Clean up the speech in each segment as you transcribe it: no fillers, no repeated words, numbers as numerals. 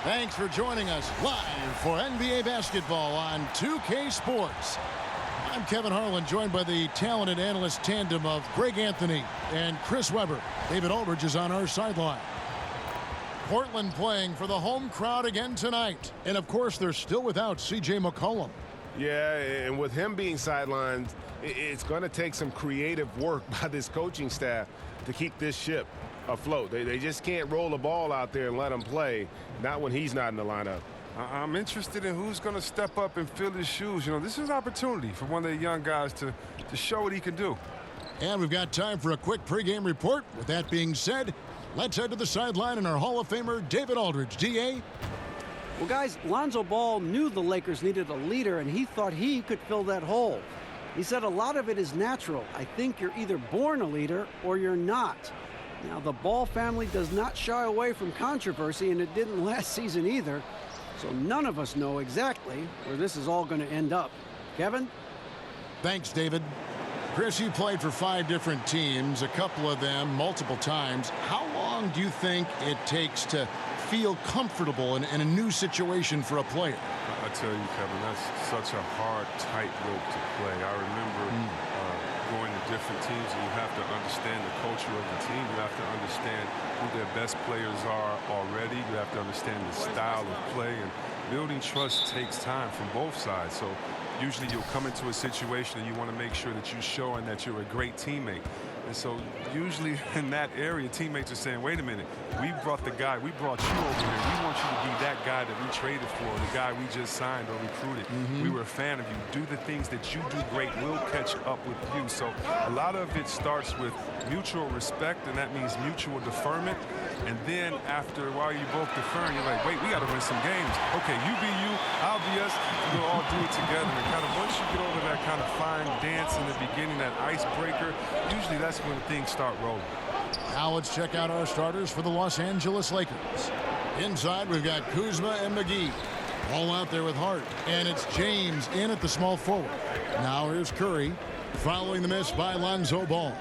Thanks for joining us live for NBA basketball on 2K Sports. I'm Kevin Harlan, joined by the talented analyst tandem of Greg Anthony and Chris Webber. David Aldridge is on our sideline. Portland playing for the home crowd again tonight. And, of course, they're still without C.J. McCollum. Yeah, and with him being sidelined, it's going to take some creative work by this coaching staff to keep this ship afloat. They just can't roll the ball out there and let him play, not when he's not in the lineup. I'm interested in who's going to step up and fill his shoes. You know, this is an opportunity for one of the young guys to show what he can do. And we've got time for a quick pregame report. With that being said, let's head to the sideline and our Hall of Famer, David Aldridge. D.A.? Well, guys, Lonzo Ball knew the Lakers needed a leader, and he thought he could fill that hole. He said a lot of it is natural. I think you're either born a leader or you're not. Now, the Ball family does not shy away from controversy, and it didn't last season either. So none of us know exactly where this is all going to end up. Kevin? Thanks, David. Chris, you played for 5 different teams, a couple of them multiple times. How long do you think it takes to feel comfortable in a new situation for a player? I tell you, Kevin, that's such a hard tightrope to play. I remember going to different teams, and you have to understand the culture of the team. You have to understand who their best players are already. You have to understand the style of play, and building trust takes time from both sides. So usually you'll come into a situation and you want to make sure that you're showing that you're a great teammate. And so usually in that area, teammates are saying, wait a minute, we brought you over here. We want you to be that guy that we traded for, the guy we just signed or recruited. We were a fan of you. Do the things that you do great. We'll catch up with you. So a lot of it starts with mutual respect, and that means mutual deferment. And then after a while, you both deferring, you're like, wait, we got to win some games. Okay, you be you, I'll be us. We'll all do it together. And kind of once you get over that kind of fine dance in the beginning, that icebreaker, usually that's when things start rolling. Now let's check out our starters for the Los Angeles Lakers. Inside, we've got Kuzma and McGee. All out there with Hart. And it's James in at the small forward. Now here's Curry, following the miss by Lonzo Ball.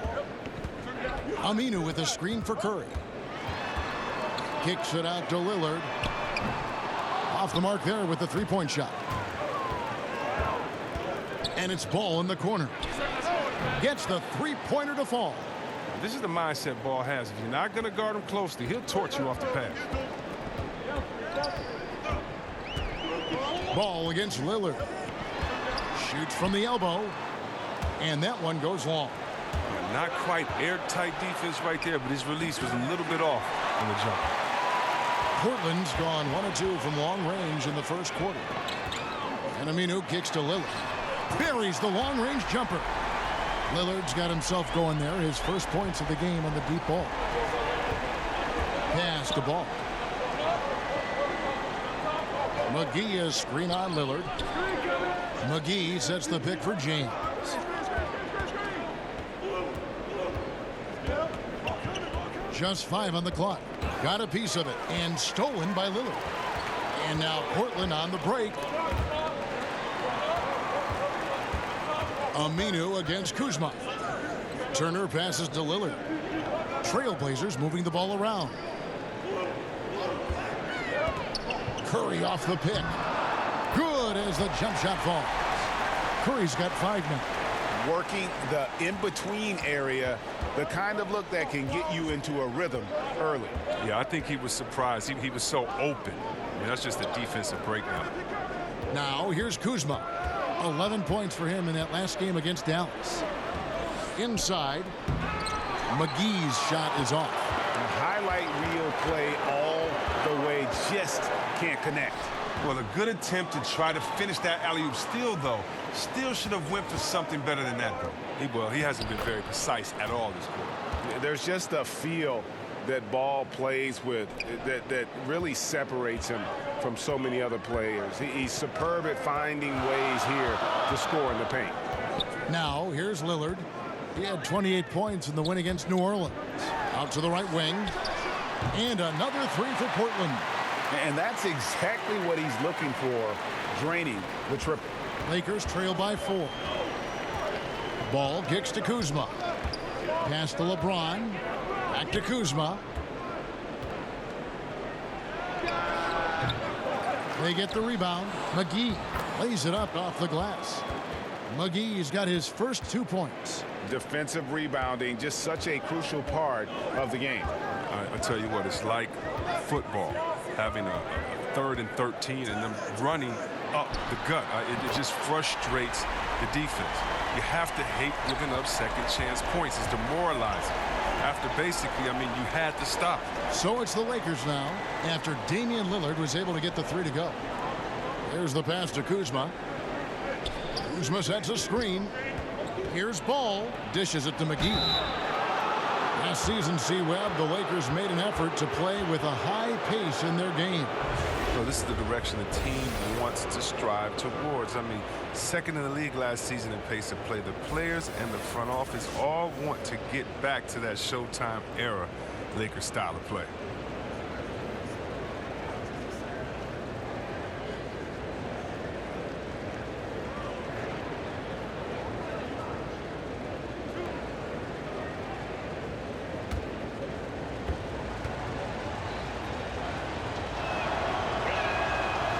Aminu with a screen for Curry. Kicks it out to Lillard. Off the mark there with the three-point shot. And it's Ball in the corner. Gets the three-pointer to fall. This is the mindset Ball has. If you're not going to guard him closely, he'll torch you off the pass. Ball against Lillard. Shoots from the elbow. And that one goes long. Not quite airtight defense right there, but his release was a little bit off on the jump. Portland's gone 1 of 2 from long range in the first quarter. And Aminu kicks to Lillard. Buries the long-range jumper. Lillard's got himself going there. His first points of the game on the deep ball. Pass to Ball. McGee is screen on Lillard. McGee sets the pick for James. Just 5 on the clock. Got a piece of it and stolen by Lillard. And now Portland on the break. Aminu against Kuzma. Turner passes to Lillard. Trailblazers moving the ball around. Curry off the pick. Good as the jump shot falls. Curry's got 5 now. Working the in-between area, the kind of look that can get you into a rhythm early. Yeah, I think he was surprised. He was so open. I mean, that's just a defensive breakdown. Now here's Kuzma. 11 points for him in that last game against Dallas. Inside, McGee's shot is off. The highlight reel play all the way, just can't connect. Well, a good attempt to try to finish that alley-oop. Still, though, should have went for something better than that, though. He hasn't been very precise at all this quarter. There's just a feel that Ball plays with that really separates him from so many other players. He's superb at finding ways here to score in the paint. Now, here's Lillard. He had 28 points in the win against New Orleans. Out to the right wing. And another 3 for Portland. And that's exactly what he's looking for, draining the triple. Lakers trail by 4. Ball kicks to Kuzma. Pass to LeBron. Back to Kuzma. They get the rebound. McGee lays it up off the glass. McGee's got his first 2 points. Defensive rebounding, just such a crucial part of the game. I tell you what, it's like football, having a 3rd and 13 and them running up the gut. It just frustrates the defense. You have to hate giving up second chance points. It's demoralizing. After basically, I mean, you had to stop. So it's the Lakers now after Damian Lillard was able to get the 3 to go. There's the pass to Kuzma. Kuzma sets a screen. Here's Ball. Dishes it to McGee. Last season, C-Webb, the Lakers made an effort to play with a high pace in their game. So this is the direction the team wants to strive towards. I mean, 2nd in the league last season in pace of play. The players and the front office all want to get back to that Showtime era Lakers style of play.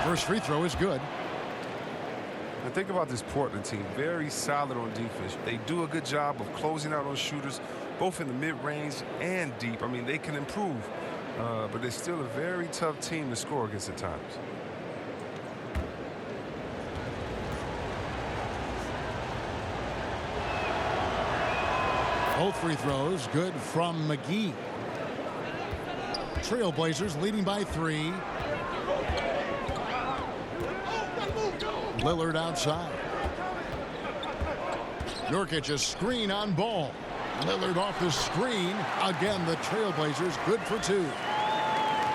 First free throw is good. And think about this Portland team, very solid on defense. They do a good job of closing out on shooters, both in the mid-range and deep. I mean, they can improve, but they're still a very tough team to score against at times. Both free throws good from McGee. Trailblazers leading by 3. Lillard outside. Nurkic a screen on Ball. Lillard off the screen. Again, the Trailblazers good for 2.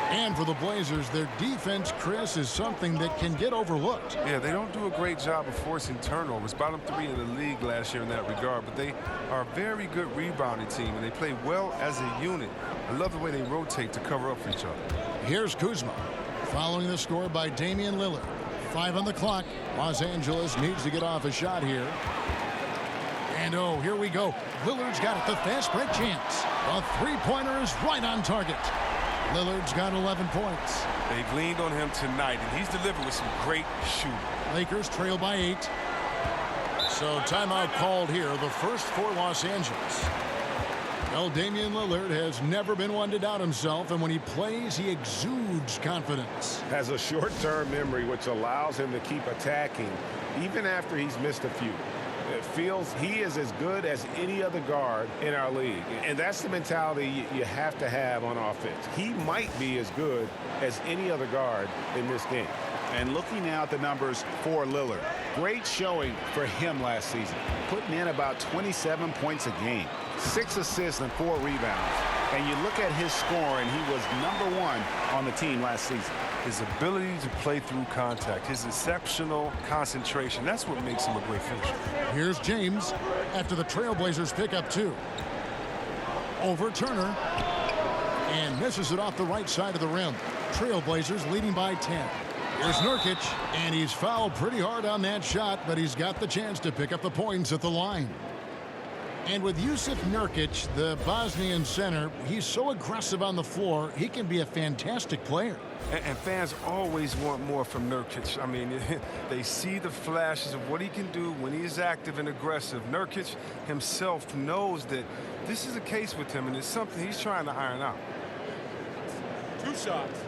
And for the Blazers, their defense, Chris, is something that can get overlooked. Yeah, they don't do a great job of forcing turnovers. Bottom 3 in the league last year in that regard, but they are a very good rebounding team, and they play well as a unit. I love the way they rotate to cover up for each other. Here's Kuzma, following the score by Damian Lillard. 5 on the clock. Los Angeles needs to get off a shot here. And oh, here we go. Lillard's got it. The fast break chance. A 3-pointer is right on target. Lillard's got 11 points. They've leaned on him tonight, and he's delivered with some great shooting. Lakers trail by 8. So timeout called here, the first for Los Angeles. Well, Damian Lillard has never been one to doubt himself, and when he plays, he exudes confidence. Has a short-term memory, which allows him to keep attacking even after he's missed a few. It feels he is as good as any other guard in our league. And that's the mentality you have to have on offense. He might be as good as any other guard in this game. And looking now at the numbers for Lillard, great showing for him last season, putting in about 27 points a game, 6 assists and 4 rebounds. And you look at his score, and he was #1 on the team last season. His ability to play through contact, his exceptional concentration, that's what makes him a great finisher. Here's James after the Trailblazers pick up 2. Over Turner. And misses it off the right side of the rim. Trailblazers leading by 10. Here's Nurkic, and he's fouled pretty hard on that shot, but he's got the chance to pick up the points at the line. And with Jusuf Nurkic, the Bosnian center, he's so aggressive on the floor, he can be a fantastic player. And fans always want more from Nurkic. I mean, they see the flashes of what he can do when he is active and aggressive. Nurkic himself knows that this is a case with him, and it's something he's trying to iron out. 2 shots.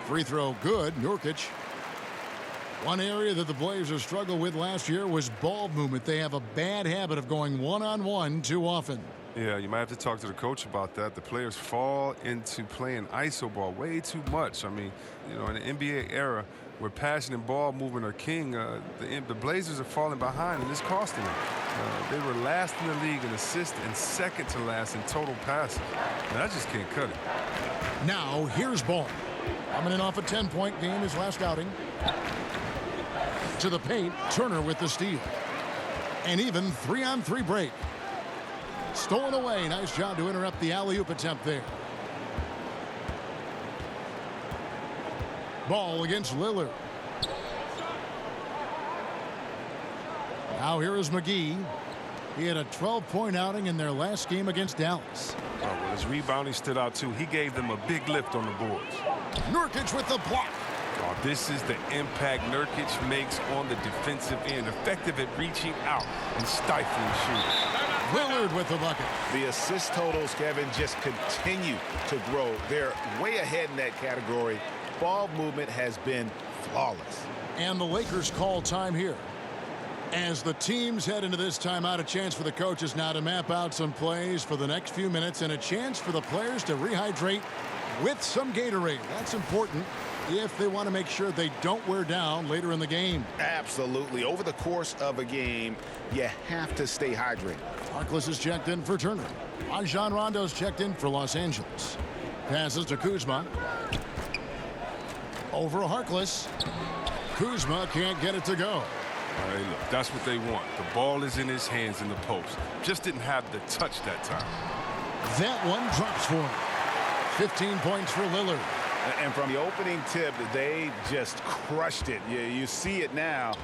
Free throw good. Nurkic. One area that the Blazers struggled with last year was ball movement. They have a bad habit of going one-on-one too often. Yeah, you might have to talk to the coach about that. The players fall into playing iso ball way too much. I mean, you know, in the NBA era where passing and ball movement are king, the Blazers are falling behind, and it's costing them. They were last in the league in assists and second to last in total passes. And I just can't cut it. Now, here's Ball. Coming in off a 10-point game his last outing. To the paint, Turner with the steal. And even 3-on-3 break. Stolen away. Nice job to interrupt the alley-oop attempt there. Ball against Lillard. Now here is McGee. He had a 12-point outing in their last game against Dallas. Well, his rebounding stood out, too. He gave them a big lift on the boards. Nurkic with the block. Oh, this is the impact Nurkic makes on the defensive end. Effective at reaching out and stifling shooters. Lillard with the bucket. The assist totals, Kevin, just continue to grow. They're way ahead in that category. Ball movement has been flawless. And the Lakers call time here. As the teams head into this timeout, a chance for the coaches now to map out some plays for the next few minutes and a chance for the players to rehydrate with some Gatorade. That's important if they want to make sure they don't wear down later in the game. Absolutely. Over the course of a game, you have to stay hydrated. Harkless is checked in for Turner. Rajon Rondo's checked in for Los Angeles. Passes to Kuzma. Over Harkless. Kuzma can't get it to go. All right, look, that's what they want. The ball is in his hands in the post. Just didn't have the touch that time. That one drops for him. 15 points for Lillard. And from the opening tip, they just crushed it. You see it now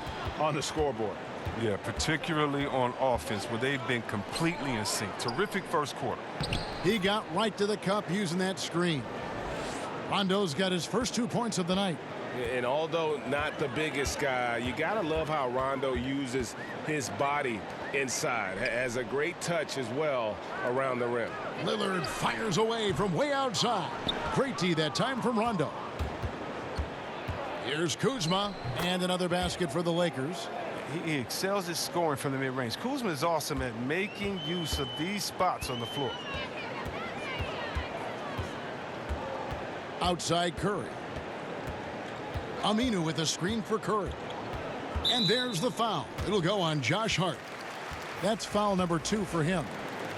on the scoreboard. Yeah, particularly on offense where they've been completely in sync. Terrific first quarter. He got right to the cup using that screen. Rondo's got his first 2 points of the night. And although not the biggest guy, you got to love how Rondo uses his body inside. Has a great touch as well around the rim. Lillard fires away from way outside. Great D that time from Rondo. Here's Kuzma and another basket for the Lakers. He excels at scoring from the mid-range. Kuzma is awesome at making use of these spots on the floor. Outside Curry. Aminu with a screen for Curry. And there's the foul. It'll go on Josh Hart. That's foul number 2 for him.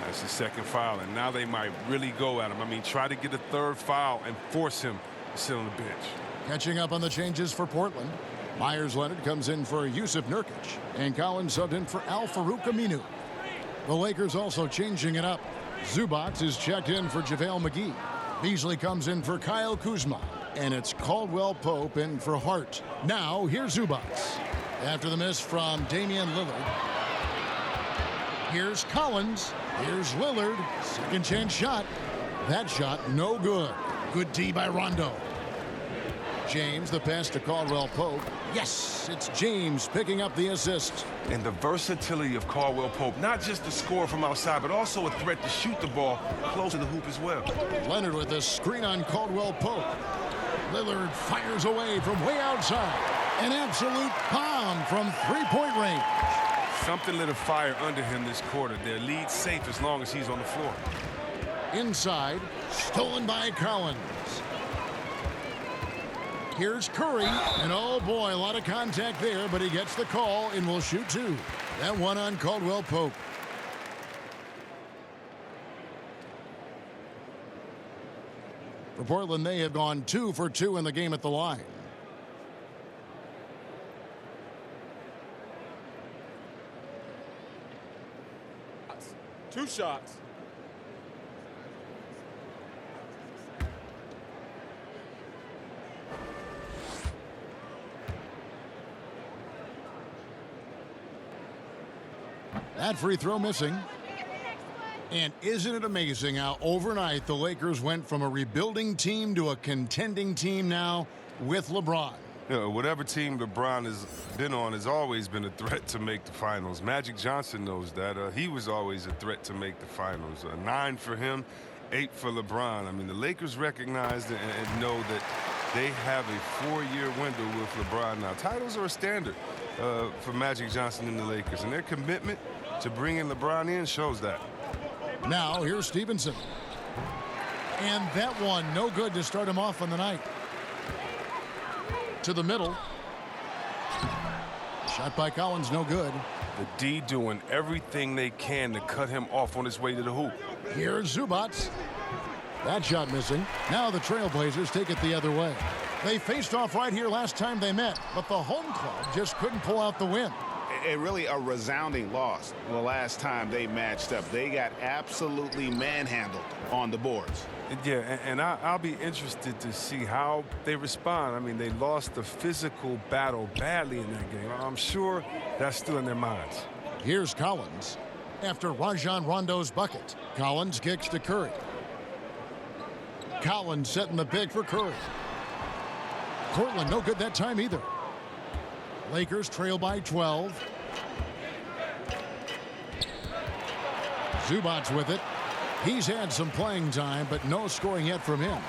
That's the second foul, and now they might really go at him. I mean, try to get a third foul and force him to sit on the bench. Catching up on the changes for Portland. Myers Leonard comes in for Yusuf Nurkic. And Collins subbed in for Al-Farouq Aminu. The Lakers also changing it up. Zubac is checked in for JaVale McGee. Beasley comes in for Kyle Kuzma. And it's Caldwell Pope in for Hart. Now, here's Zubac. After the miss from Damian Lillard. Here's Collins. Here's Lillard. Second chance shot. That shot no good. Good D by Rondo. James, the pass to Caldwell Pope. Yes, it's James picking up the assist. And the versatility of Caldwell Pope, not just the score from outside, but also a threat to shoot the ball close to the hoop as well. Leonard with a screen on Caldwell Pope. Lillard fires away from way outside. An absolute bomb from three-point range. Something lit a fire under him this quarter. Their lead safe as long as he's on the floor. Inside, stolen by Collins. Here's Curry, and oh boy, a lot of contact there, but he gets the call and will shoot 2. That one on Caldwell Pope. For Portland, they have gone 2 for 2 in the game at the line. Two shots. That free throw missing. And isn't it amazing how overnight the Lakers went from a rebuilding team to a contending team now with LeBron? You know, whatever team LeBron has been on has always been a threat to make the finals. Magic Johnson knows that. He was always a threat to make the finals. 9 for him, 8 for LeBron. I mean, the Lakers recognize and know that they have a 4-year window with LeBron now. Titles are a standard for Magic Johnson and the Lakers, and their commitment to bringing LeBron in shows that. Now, here's Stevenson. And that one, no good to start him off on the night. To the middle. Shot by Collins, no good. The D doing everything they can to cut him off on his way to the hoop. Here's Zubac. That shot missing. Now the Trailblazers take it the other way. They faced off right here last time they met, but the home club just couldn't pull out the win. And really a resounding loss the last time they matched up. They got absolutely manhandled on the boards. Yeah, and I'll be interested to see how they respond. I mean, they lost the physical battle badly in that game. I'm sure that's still in their minds. Here's Collins. after Rajon Rondo's bucket. Collins kicks to Curry. Collins setting the pick for Curry. Portland no good that time either. Lakers trail by 12. Zubac's with it. He's had some playing time, but no scoring yet from him.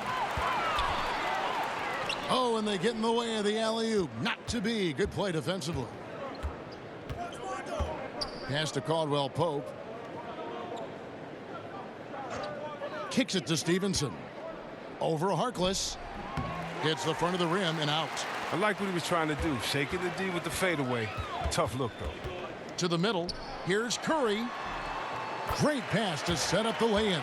Oh, and they get in the way of the alley-oop. Not to be. Good play defensively. Pass to Caldwell Pope. Kicks it to Stevenson. Over Harkless. Hits the front of the rim and out. I like what he was trying to do. Shaking the D with the fadeaway. Tough look, though. To the middle. Here's Curry. Great pass to set up the lay-in.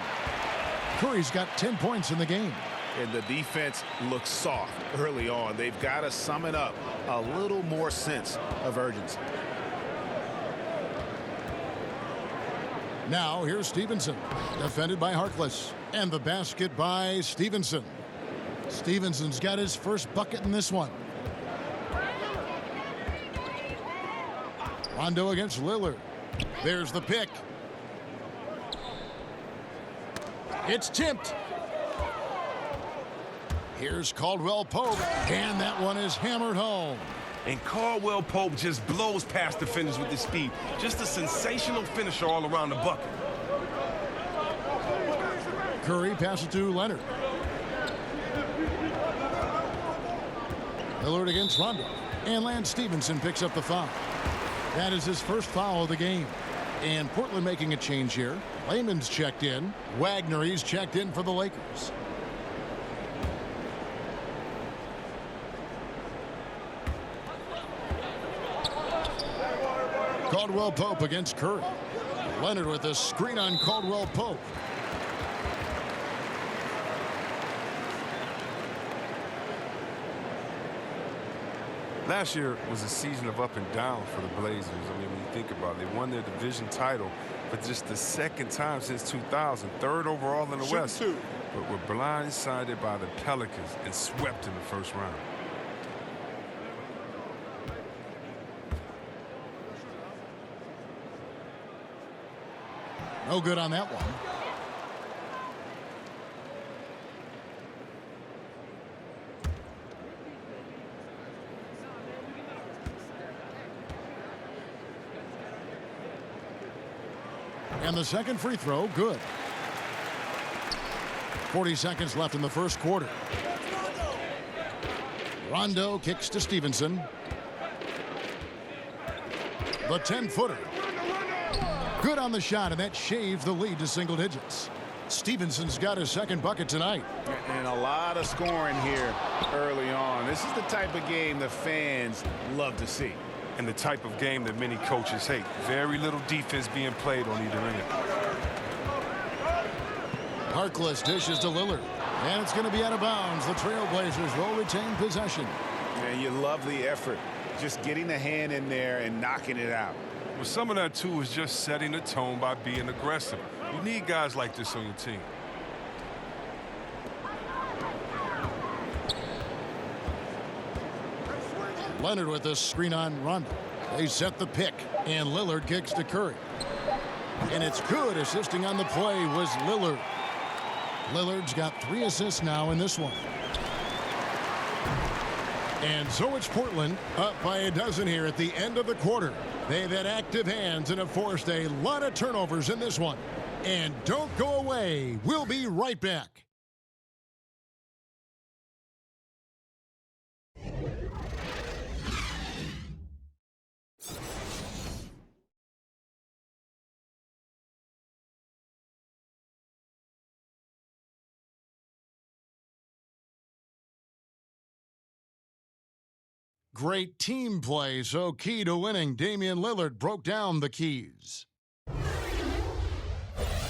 Curry's got 10 points in the game. And the defense looks soft early on. They've got to sum it up. A little more sense of urgency. Now here's Stevenson. Defended by Harkless. And the basket by Stevenson. Stevenson's got his first bucket in this one. Rondo against Lillard. There's the pick. It's tipped. Here's Caldwell Pope, and that one is hammered home. And Caldwell Pope just blows past defenders with his speed. Just a sensational finisher all around the bucket. Curry passes to Leonard. Lillard against Rondo. And Lance Stevenson picks up the foul. That is his first foul of the game. And Portland making a change here. Layman's checked in. Wagner, he's checked in for the Lakers. Caldwell Pope against Curry. Leonard with a screen on Caldwell Pope. Last year was a season of up and down for the Blazers. I mean, when you think about it, they won their division title for just the second time since 2000, third overall in the West. But were blindsided by the Pelicans and swept in the first round. No good on that one. And the second free throw, good. 40 seconds left in the first quarter. Rondo kicks to Stevenson. The 10-footer. Good on the shot, and that shaves the lead to single digits. Stevenson's got his second bucket tonight. And a lot of scoring here early on. This is the type of game the fans love to see. And the type of game that many coaches hate. Very little defense being played on either end. Harkless dishes to Lillard. And it's going to be out of bounds. The Trailblazers will retain possession. And you love the effort. Just getting the hand in there and knocking it out. Well, some of that, too, is just setting the tone by being aggressive. You need guys like this on your team. Leonard with a screen on Rondo. They set the pick, and Lillard kicks to Curry. And it's good. Assisting on the play was Lillard. Lillard's got 3 assists now in this one. And so it's Portland up by a dozen here at the end of the quarter. They've had active hands and have forced a lot of turnovers in this one. And don't go away. We'll be right back. Great team play, so key to winning. Damian Lillard broke down the keys.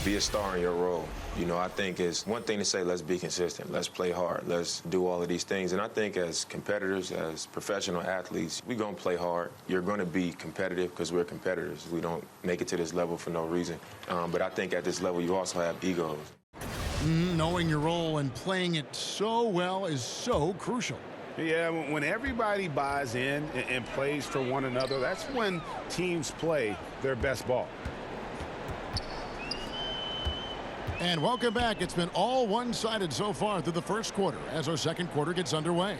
Be a star in your role. You know, I think it's one thing to say, let's be consistent, let's play hard, let's do all of these things. And I think as competitors, as professional athletes, we're going to play hard. You're going to be competitive because we're competitors. We don't make it to this level for no reason. But I think at this level, you also have egos. Knowing your role and playing it so well is so crucial. Yeah, when everybody buys in and plays for one another, that's when teams play their best ball. And welcome back. It's been all one-sided so far through the first quarter as our second quarter gets underway.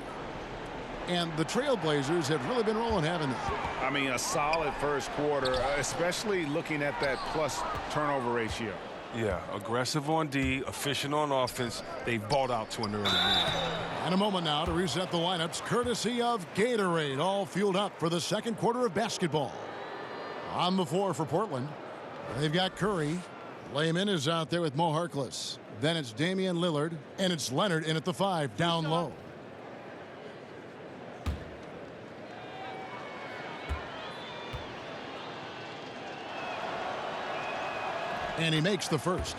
And the Trailblazers have really been rolling, haven't they? I mean, a solid first quarter, especially looking at that plus turnover ratio. Yeah, aggressive on D, efficient on offense. They've balled out to an early lead. And a moment now to reset the lineups, courtesy of Gatorade, all fueled up for the second quarter of basketball. On the floor for Portland, they've got Curry. Layman is out there with Mo Harkless. Then it's Damian Lillard, and it's Leonard in at the 5, down low. And he makes the first.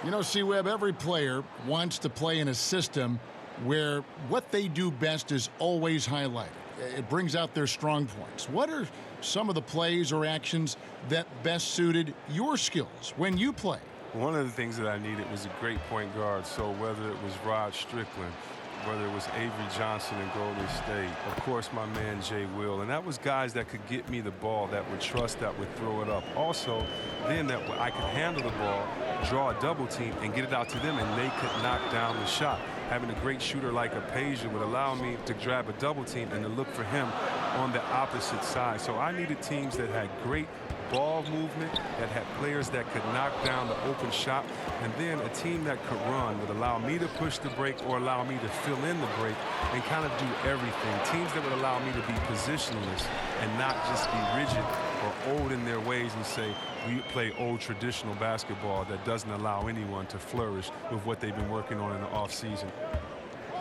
You know, C-Web, every player wants to play in a system where what they do best is always highlighted. It brings out their strong points. What are some of the plays or actions that best suited your skills when you play? One of the things that I needed was a great point guard. So whether it was Rod Strickland, whether it was Avery Johnson in Golden State, of course my man Jay Will, and that was guys that could get me the ball, that would trust, that would throw it up. Also, then that I could handle the ball, draw a double team, and get it out to them, and they could knock down the shot. Having a great shooter like Apasia would allow me to grab a double team and to look for him on the opposite side. So I needed teams that had great ball movement, that had players that could knock down the open shot, and then a team that could run would allow me to push the break or allow me to fill in the break and kind of do everything. Teams that would allow me to be positionless and not just be rigid or old in their ways and say, we play old traditional basketball that doesn't allow anyone to flourish with what they've been working on in the offseason.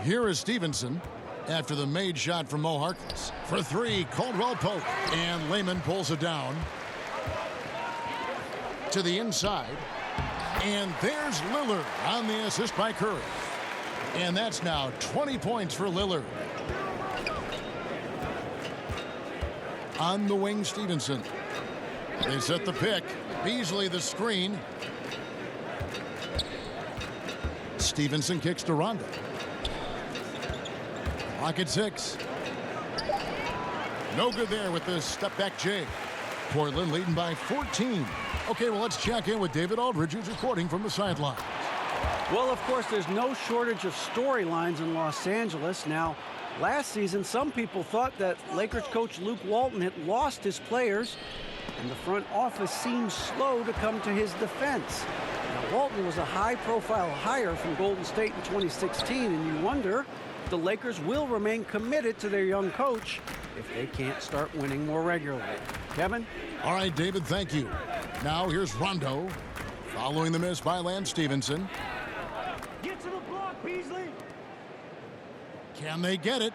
Here is Stevenson after the made shot from Mo Harkless. For 3, Caldwell Pope. And Layman pulls it down to the inside. And there's Lillard on the assist by Curry. And that's now 20 points for Lillard. On the wing, Stevenson. They set the pick. Beasley the screen. Stevenson kicks to Rondo. Clock at 6. No good there with the step back J. Portland leading by 14. Okay, well, let's check in with David Aldridge, who's reporting from the sidelines. Well, of course, there's no shortage of storylines in Los Angeles. Now, last season, some people thought that Lakers coach Luke Walton had lost his players, and the front office seemed slow to come to his defense. Now, Walton was a high-profile hire from Golden State in 2016, and you wonder if the Lakers will remain committed to their young coach if they can't start winning more regularly. Kevin? All right, David, thank you. Now here's Rondo, following the miss by Lance Stevenson. Get to the block, Beasley. Can they get it?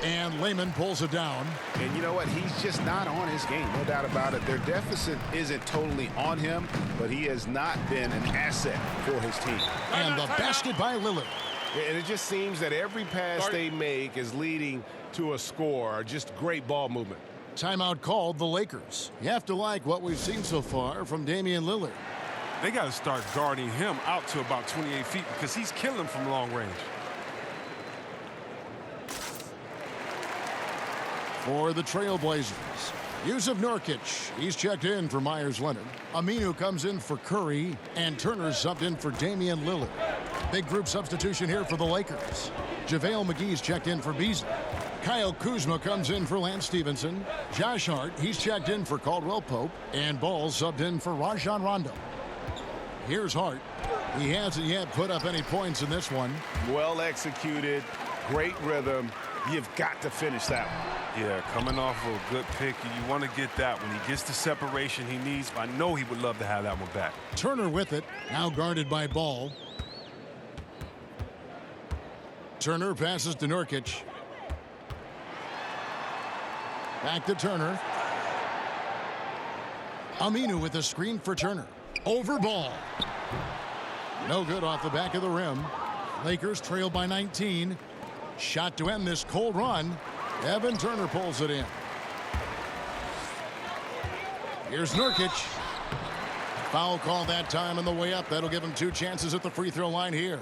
And Layman pulls it down. And you know what? He's just not on his game, no doubt about it. Their deficit isn't totally on him, but he has not been an asset for his team. And the basket by Lillard. And it just seems that every pass they make is leading to a score, just great ball movement. Timeout called the Lakers. You have to like what we've seen so far from Damian Lillard. They got to start guarding him out to about 28 feet because he's killing them from long range. For the Trailblazers, Yusuf Nurkic. He's checked in for Myers Leonard. Aminu comes in for Curry, and Turner's subbed in for Damian Lillard. Big group substitution here for the Lakers. JaVale McGee's checked in for Beasley. Kyle Kuzma comes in for Lance Stevenson. Josh Hart, he's checked in for Caldwell Pope. And Ball subbed in for Rajon Rondo. Here's Hart. He hasn't yet put up any points in this one. Well executed, great rhythm. You've got to finish that one. Yeah, coming off of a good pick, you want to get that when he gets the separation he needs. I know he would love to have that one back. Turner with it, now guarded by Ball. Turner passes to Nurkic. Back to Turner. Aminu with a screen for Turner. Over Ball. No good off the back of the rim. Lakers trail by 19. Shot to end this cold run. Evan Turner pulls it in. Here's Nurkic. Foul call that time on the way up. That'll give him 2 chances at the free throw line here.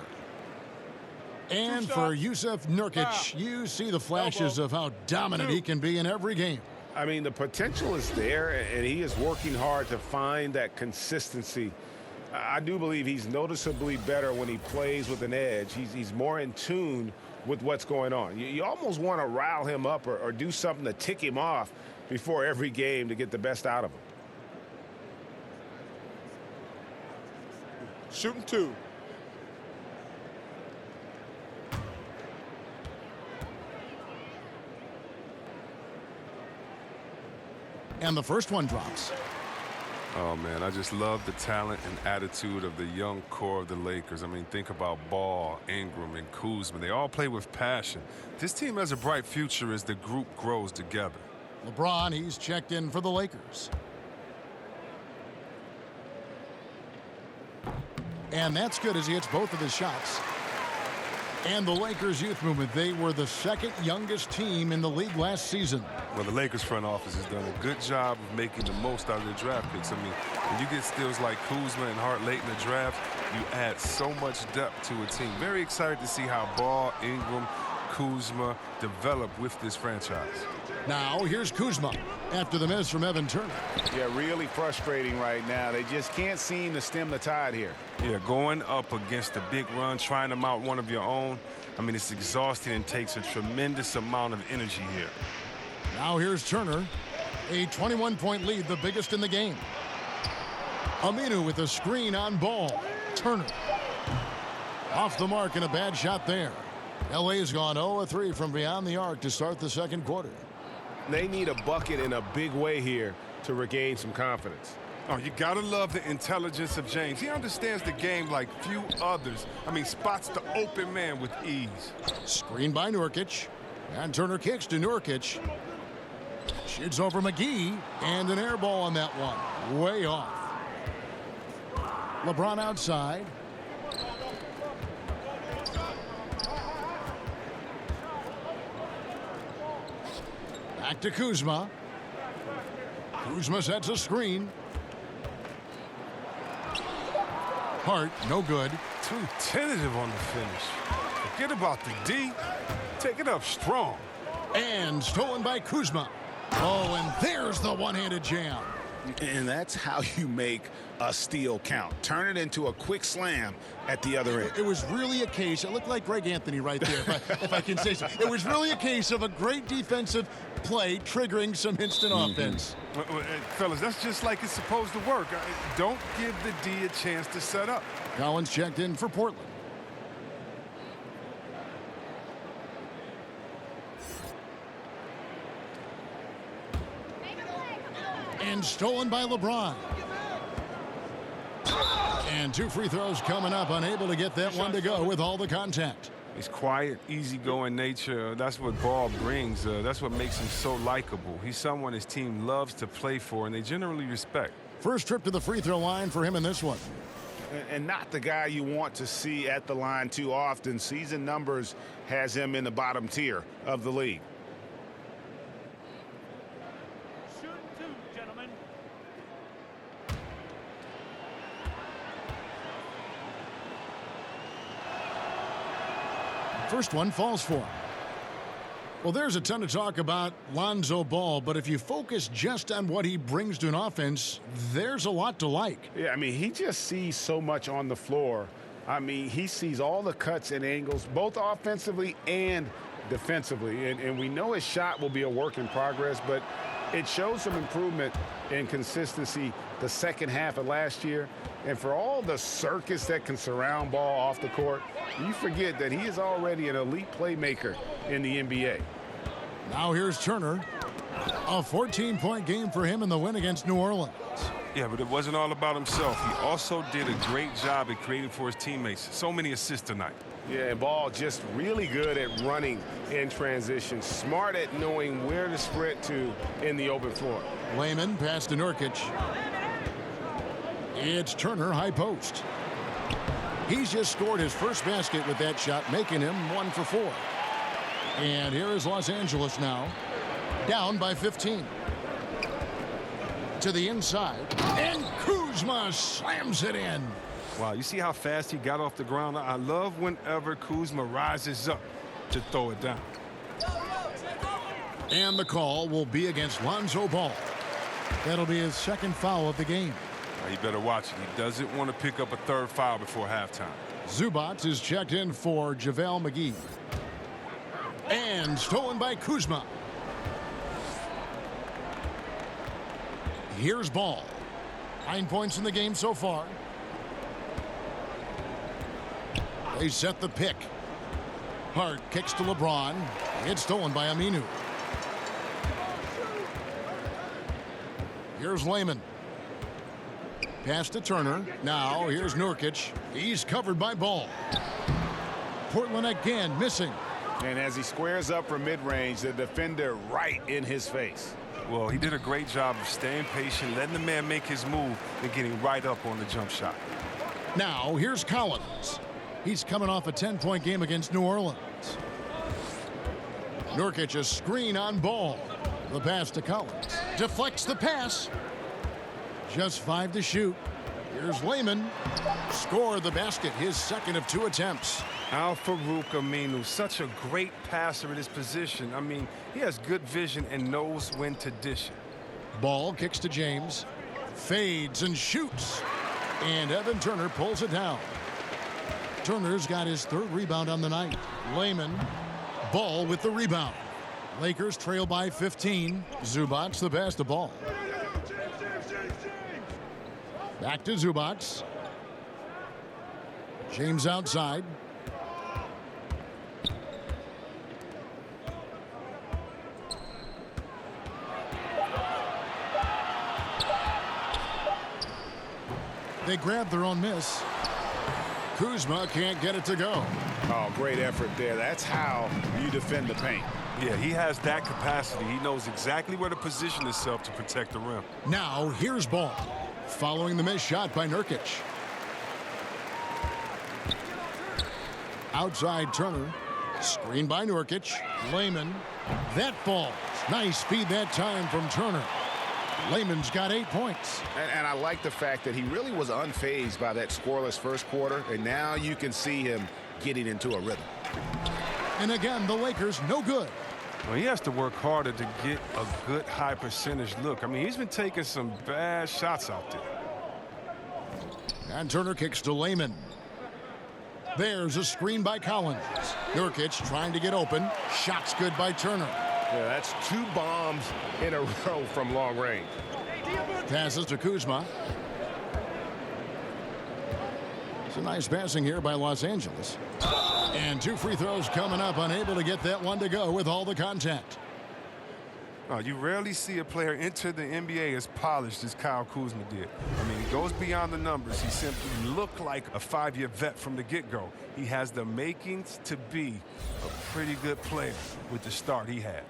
And for Yusuf Nurkic, you see the flashes of how dominant he can be in every game. I mean, the potential is there, and he is working hard to find that consistency I do believe he's noticeably better when he plays with an edge. He's more in tune with what's going on. You almost want to rile him up or do something to tick him off before every game to get the best out of him. Shooting 2. And the first one drops. Oh, man, I just love the talent and attitude of the young core of the Lakers. I mean, think about Ball, Ingram, and Kuzma. They all play with passion. This team has a bright future as the group grows together. LeBron, he's checked in for the Lakers. And that's good as he hits both of his shots. And the Lakers youth movement, they were the second youngest team in the league last season. Well, the Lakers front office has done a good job of making the most out of their draft picks. I mean, when you get steals like Kuzma and Hart late in the draft, you add so much depth to a team. Very excited to see how Ball, Ingram, Kuzma develop with this franchise. Now here's Kuzma after the miss from Evan Turner. Yeah, really frustrating right now. They just can't seem to stem the tide here. Yeah, going up against a big run, trying to mount one of your own, I mean, it's exhausting and takes a tremendous amount of energy here. Now here's Turner. A 21-point lead, the biggest in the game. Aminu with a screen on Ball. Turner. Off the mark and a bad shot there. LA's gone 0-3 from beyond the arc to start the second quarter. They need a bucket in a big way here to regain some confidence. Oh, you gotta love the intelligence of James. He understands the game like few others. I mean, spots the open man with ease. Screen by Nurkic. And Turner kicks to Nurkic. Shoots over McGee. And an air ball on that one. Way off. LeBron outside. Back to Kuzma. Kuzma sets a screen. Hart, no good. Too tentative on the finish. Forget about the D. Take it up strong. And stolen by Kuzma. Oh, and there's the one-handed jam. And that's how you make a steal count. Turn it into a quick slam at the other end. It was really a case, it looked like Greg Anthony right there, if I can say so. It was really a case of a great defensive play triggering some instant offense. Fellas, that's just like it's supposed to work. Don't give the D a chance to set up. Collins checked in for Portland. And stolen by LeBron. And two free throws coming up, unable to get that one to go with all the contact. He's quiet, easygoing nature. That's what Ball brings. That's what makes him so likable. He's someone his team loves to play for, and they generally respect. First trip to the free throw line for him in this one. And not the guy you want to see at the line too often. Season numbers has him in the bottom tier of the league. Shooting 2, gentlemen. First one falls for him. Well, there's a ton to talk about Lonzo Ball, but if you focus just on what he brings to an offense, there's a lot to like. Yeah, I mean, he just sees so much on the floor. I mean, he sees all the cuts and angles, both offensively and defensively. And we know his shot will be a work in progress, but it shows some improvement in consistency the second half of last year. And for all the circus that can surround Ball off the court, you forget that he is already an elite playmaker in the NBA. Now here's Turner. A 14-point game for him in the win against New Orleans. Yeah, but it wasn't all about himself. He also did a great job at creating for his teammates. So many assists tonight. Yeah, and Ball just really good at running in transition. Smart at knowing where to sprint to in the open floor. Layman pass to Nurkic. It's Turner, high post. He's just scored his first basket with that shot, making him 1 for 4. And here is Los Angeles now, down by 15. To the inside, and Kuzma slams it in. Wow, you see how fast he got off the ground? I love whenever Kuzma rises up to throw it down. And the call will be against Lonzo Ball. That'll be his second foul of the game. He better watch it. He doesn't want to pick up a third foul before halftime. Zubac is checked in for JaVale McGee. And stolen by Kuzma. Here's Ball. 9 points in the game so far. They set the pick. Hart kicks to LeBron. It's stolen by Aminu. Here's Layman. Pass to Turner. Now here's Nurkic. He's covered by Ball. Portland again missing. And as he squares up from mid-range, the defender right in his face. Well, he did a great job of staying patient, letting the man make his move, and getting right up on the jump shot. Now here's Collins. He's coming off a 10-point game against New Orleans. Nurkic a screen on Ball. The pass to Collins. Deflects the pass. Just 5 to shoot. Here's Layman. Score the basket, his second of 2 attempts. Al-Farouq Aminu, such a great passer in his position. I mean, he has good vision and knows when to dish it. Ball kicks to James. Fades and shoots. And Evan Turner pulls it down. Turner's got his 3rd rebound on the night. Layman. Ball with the rebound. Lakers trail by 15. Zubac the pass to Ball. Back to Zubac. James outside. They grab their own miss. Kuzma can't get it to go. Oh, great effort there. That's how you defend the paint. Yeah, he has that capacity. He knows exactly where to position himself to protect the rim. Now here's Ball. Following the missed shot by Nurkic. Outside Turner. Screen by Nurkic. Layman. That falls. Nice feed that time from Turner. Layman's got 8 points. And I like the fact that he really was unfazed by that scoreless first quarter, and now you can see him getting into a rhythm. And again, the Lakers no good. Well, he has to work harder to get a good high percentage look. I mean, he's been taking some bad shots out there. And Turner kicks to Layman. There's a screen by Collins. Nurkic trying to get open. Shots good by Turner. Yeah, that's 2 bombs in a row from long range. Passes to Kuzma. It's a nice passing here by Los Angeles. And 2 free throws coming up, unable to get that one to go with all the contact. You rarely see a player enter the NBA as polished as Kyle Kuzma did. I mean, he goes beyond the numbers. He simply looked like a 5-year vet from the get-go. He has the makings to be a pretty good player with the start he had.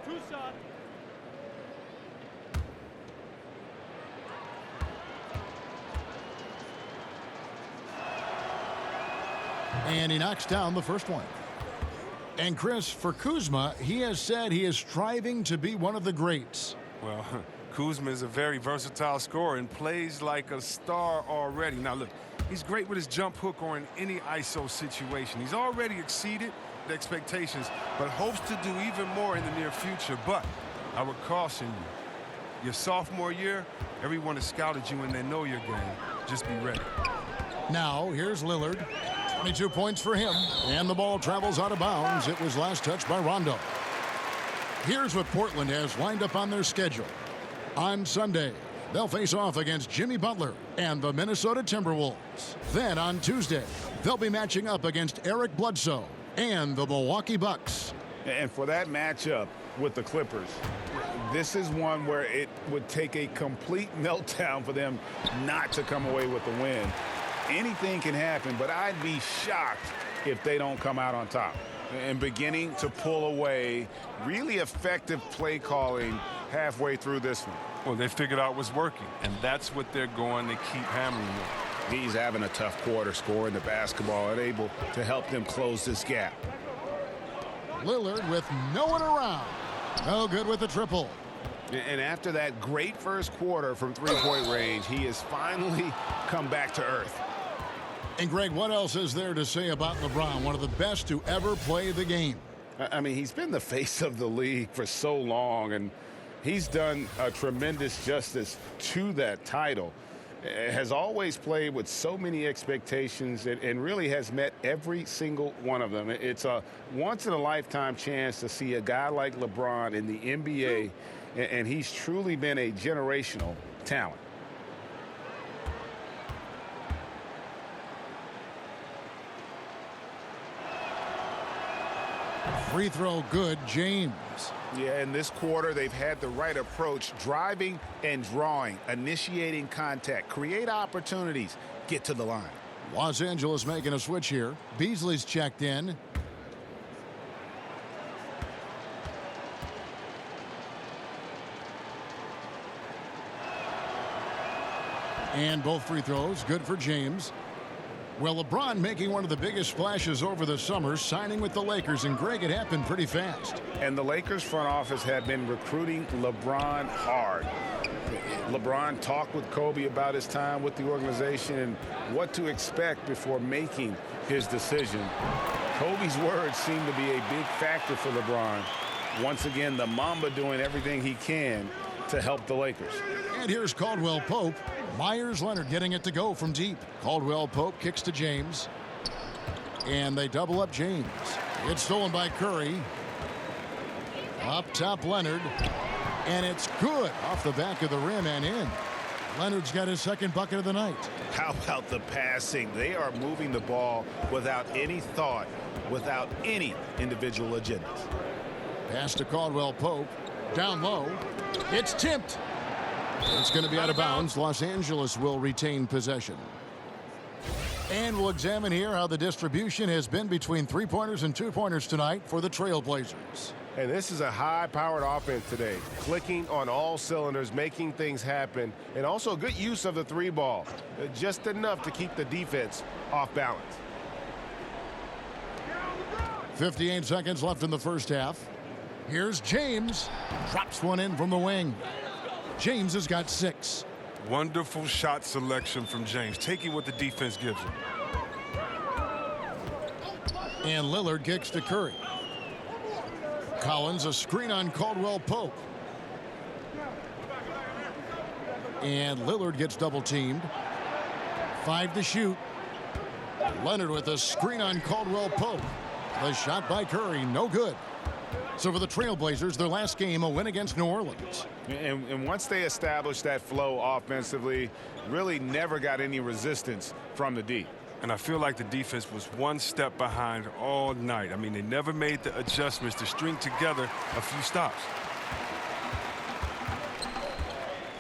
Two shots. And he knocks down the first one. And Chris, for Kuzma, he has said he is striving to be one of the greats. Well, Kuzma is a very versatile scorer and plays like a star already. Now, look, he's great with his jump hook or in any ISO situation. He's already exceeded the expectations, but hopes to do even more in the near future. But I would caution you, your sophomore year, everyone has scouted you and they know your game. Just be ready. Now, here's Lillard. 22 points for him, and the ball travels out of bounds. It was last touched by Rondo. Here's what Portland has lined up on their schedule. On Sunday, they'll face off against Jimmy Butler and the Minnesota Timberwolves. Then on Tuesday, they'll be matching up against Eric Bledsoe and the Milwaukee Bucks. And for that matchup with the Clippers, this is one where it would take a complete meltdown for them not to come away with the win. Anything can happen, but I'd be shocked if they don't come out on top. And beginning to pull away, really effective play calling halfway through this one. Well, they figured out what's working, and that's what they're going to keep hammering with. He's having a tough quarter, scoring the basketball and able to help them close this gap. Lillard with no one around. No good with the triple. And after that great first quarter from three-point range, he has finally come back to earth. And, Greg, what else is there to say about LeBron, one of the best to ever play the game? I mean, he's been the face of the league for so long, and he's done a tremendous justice to that title. Has always played with so many expectations and really has met every single one of them. It's a once-in-a-lifetime chance to see a guy like LeBron in the NBA, and he's truly been a generational talent. Free throw good, James. Yeah, in this quarter, they've had the right approach, driving and drawing, initiating contact, create opportunities, get to the line. Los Angeles making a switch here. Beasley's checked in. And both free throws good for James. Well, LeBron making one of the biggest splashes over the summer, signing with the Lakers, and Greg, it happened pretty fast. And the Lakers front office have been recruiting LeBron hard. LeBron talked with Kobe about his time with the organization and what to expect before making his decision. Kobe's words seem to be a big factor for LeBron. Once again, the Mamba doing everything he can to help the Lakers. And here's Caldwell Pope. Myers Leonard getting it to go from deep. Caldwell Pope kicks to James. And they double up James. It's stolen by Curry. Up top Leonard. And it's good off the back of the rim and in. Leonard's got his second bucket of the night. How about the passing? They are moving the ball without any thought, without any individual agendas. Pass to Caldwell Pope. Down low. It's tipped. It's going to be out of bounds. Los Angeles will retain possession. And we'll examine here how the distribution has been between three-pointers and two-pointers tonight for the Trailblazers. And this is a high-powered offense today, clicking on all cylinders, making things happen, and also good use of the three ball, just enough to keep the defense off balance. 58 seconds left in the first half. Here's James. Drops one in from the wing. James has got 6. Wonderful shot selection from James, taking what the defense gives him. And Lillard kicks to Curry. Collins, a screen on Caldwell Pope. And Lillard gets double teamed. 5 to shoot. Leonard with a screen on Caldwell Pope. The shot by Curry, no good. So for the Trailblazers, their last game, a win against New Orleans. And once they established that flow offensively, really never got any resistance from the D. And I feel like the defense was one step behind all night. I mean, they never made the adjustments to string together a few stops.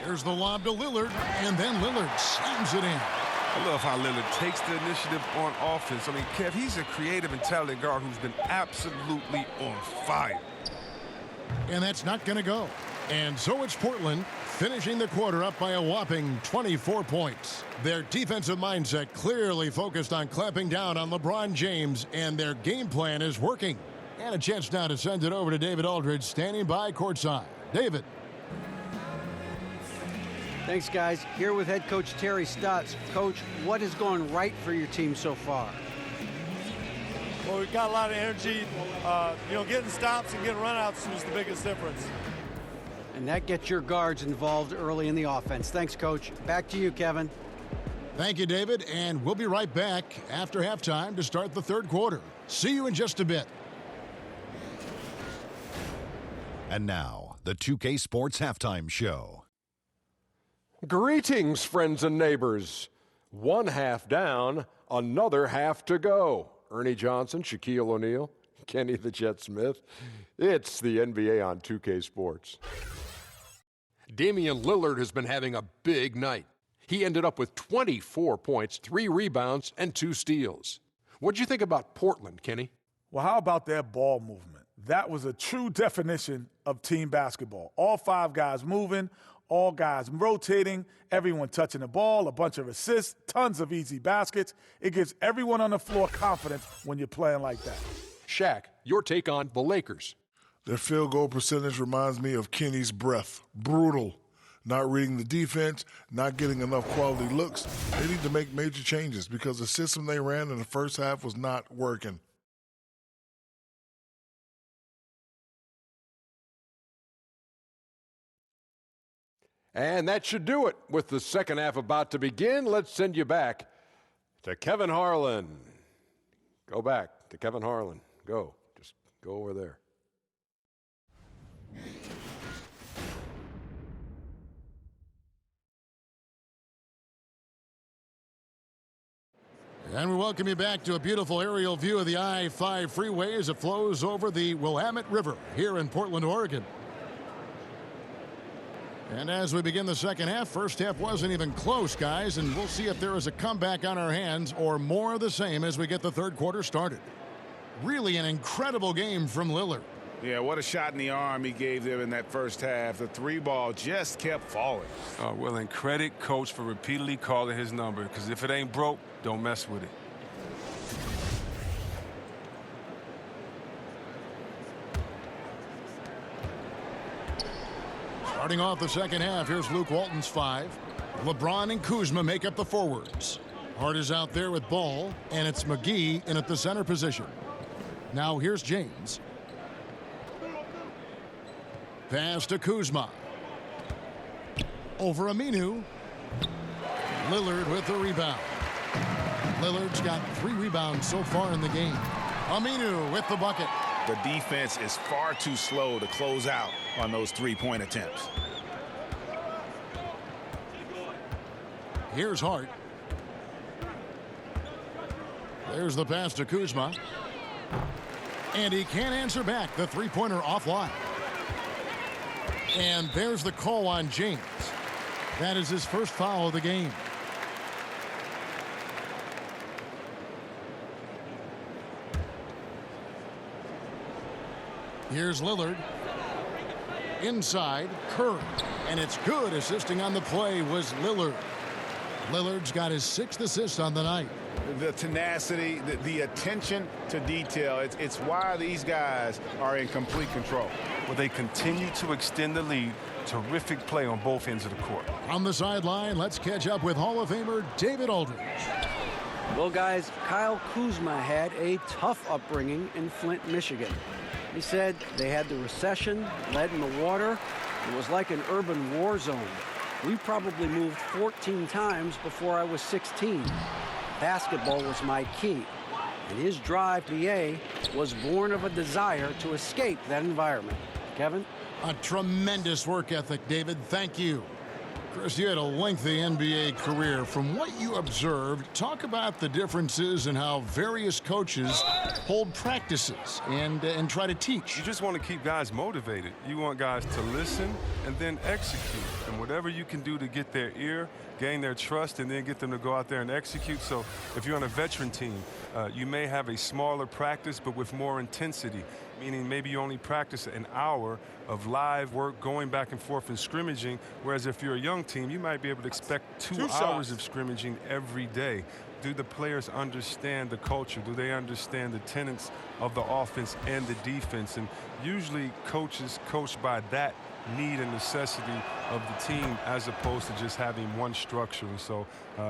Here's the lob to Lillard, and then Lillard slams it in. I love how Lillard takes the initiative on offense. I mean, Kev, he's a creative and talented guard who's been absolutely on fire. And that's not going to go. And so it's Portland finishing the quarter up by a whopping 24 points. Their defensive mindset clearly focused on clamping down on LeBron James, and their game plan is working. And a chance now to send it over to David Aldridge, standing by courtside. David. Thanks, guys. Here with head coach Terry Stotts. Coach, what has gone right for your team so far? Well, we've got a lot of energy. Getting stops and getting runouts was the biggest difference. And that gets your guards involved early in the offense. Thanks, Coach. Back to you, Kevin. Thank you, David. And we'll be right back after halftime to start the third quarter. See you in just a bit. And now, the 2K Sports Halftime Show. Greetings, friends and neighbors. One half down, another half to go. Ernie Johnson, Shaquille O'Neal, Kenny the Jet Smith. It's the NBA on 2K Sports. Damian Lillard has been having a big night. He ended up with 24 points, 3 rebounds, and 2 steals. What'd you think about Portland, Kenny? Well, how about their ball movement? That was a true definition of team basketball. All 5 guys moving, all guys rotating, everyone touching the ball, a bunch of assists, tons of easy baskets. It gives everyone on the floor confidence when you're playing like that. Shaq, your take on the Lakers. Their field goal percentage reminds me of Kenny's breath. Brutal. not reading the defense, not getting enough quality looks. They need to make major changes because the system they ran in the first half was not working. And that should do it. With the second half about to begin, let's send you back to Kevin Harlan. Go back to Kevin Harlan. Go. Just go over there. And we welcome you back to a beautiful aerial view of the I-5 freeway as it flows over the Willamette River here in Portland, Oregon. And as we begin the second half, first half wasn't even close, guys, and we'll see if there is a comeback on our hands or more of the same as we get the third quarter started. Really an incredible game from Lillard. Yeah, what a shot in the arm he gave them in that first half. The three ball just kept falling. Well, and credit coach for repeatedly calling his number, because if it ain't broke, don't mess with it. Starting off the second half, here's Luke Walton's 5. LeBron and Kuzma make up the forwards. Hart is out there with ball, and it's McGee in at the center position. Now here's James. Pass to Kuzma. Over Aminu. Lillard with the rebound. Lillard's got 3 rebounds so far in the game. Aminu with the bucket. The defense is far too slow to close out on those three-point attempts. Here's Hart. There's the pass to Kuzma. And he can't answer back. The three-pointer offline. And there's the call on James. That is his first foul of the game. Here's Lillard. Inside, Curry. And it's good. Assisting on the play was Lillard. Lillard's got his 6th assist on the night. The tenacity, the attention to detail, it's why these guys are in complete control. Well, they continue to extend the lead. Terrific play on both ends of the court. On the sideline, let's catch up with Hall of Famer David Aldridge. Well, guys, Kyle Kuzma had a tough upbringing in Flint, Michigan. He said they had the recession, lead in the water. It was like an urban war zone. We probably moved 14 times before I was 16. Basketball was my key. And his drive to PA was born of a desire to escape that environment. Kevin? A tremendous work ethic, David. Thank you. Chris, you had a lengthy NBA career. From what you observed, talk about the differences in how various coaches hold practices and try to teach. You just want to keep guys motivated. You want guys to listen and then execute. And whatever you can do to get their ear, gain their trust, and then get them to go out there and execute. So if you're on a veteran team, you may have a smaller practice but with more intensity, meaning maybe you only practice an hour of live work going back and forth and scrimmaging, whereas if you're a young team, you might be able to expect 2 hours of scrimmaging every day. Do the players understand the culture? Do they understand the tenets of the offense and the defense? And usually coaches coach by that need and necessity of the team as opposed to just having one structure. And so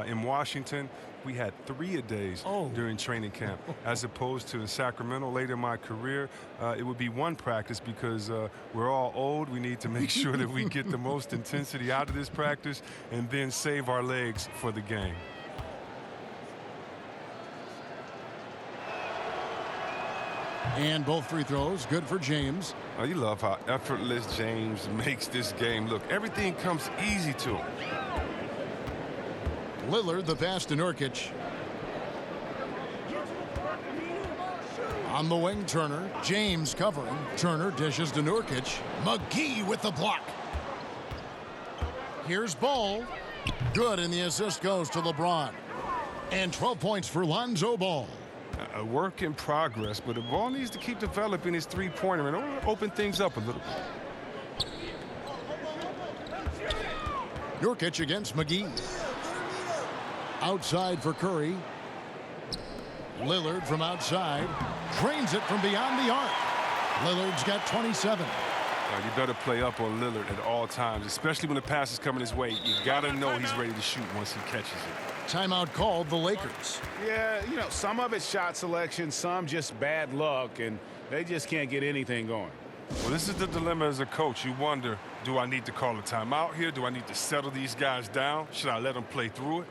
in Washington, we had 3-a-days during training camp, as opposed to in Sacramento later in my career, it would be 1 practice because we're all old. We need to make sure that we get the most intensity out of this practice and then save our legs for the game. And both free throws, good for James. Oh, you love how effortless James makes this game look. Everything comes easy to him. Lillard, the pass to Nurkic. On the wing, Turner. James covering. Turner dishes to Nurkic. McGee with the block. Here's Ball. Good, and the assist goes to LeBron. And 12 points for Lonzo Ball. A work in progress, but the ball needs to keep developing his three-pointer in order to open things up a little bit. Nurkic against McGee. Outside for Curry. Lillard from outside. Drains it from beyond the arc. Lillard's got 27. You better play up on Lillard at all times, especially when the pass is coming his way. You got to know he's ready to shoot once he catches it. Timeout called the Lakers. Yeah, you know, some of it's shot selection, some just bad luck, and they just can't get anything going. Well, this is the dilemma as a coach. You wonder, do I need to call a timeout here? Do I need to settle these guys down? Should I let them play through it?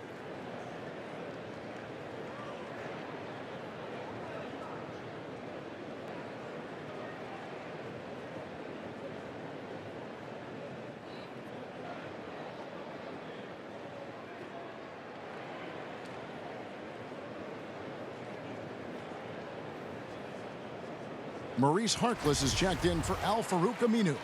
Maurice Harkless is checked in for Al-Farouq Aminu.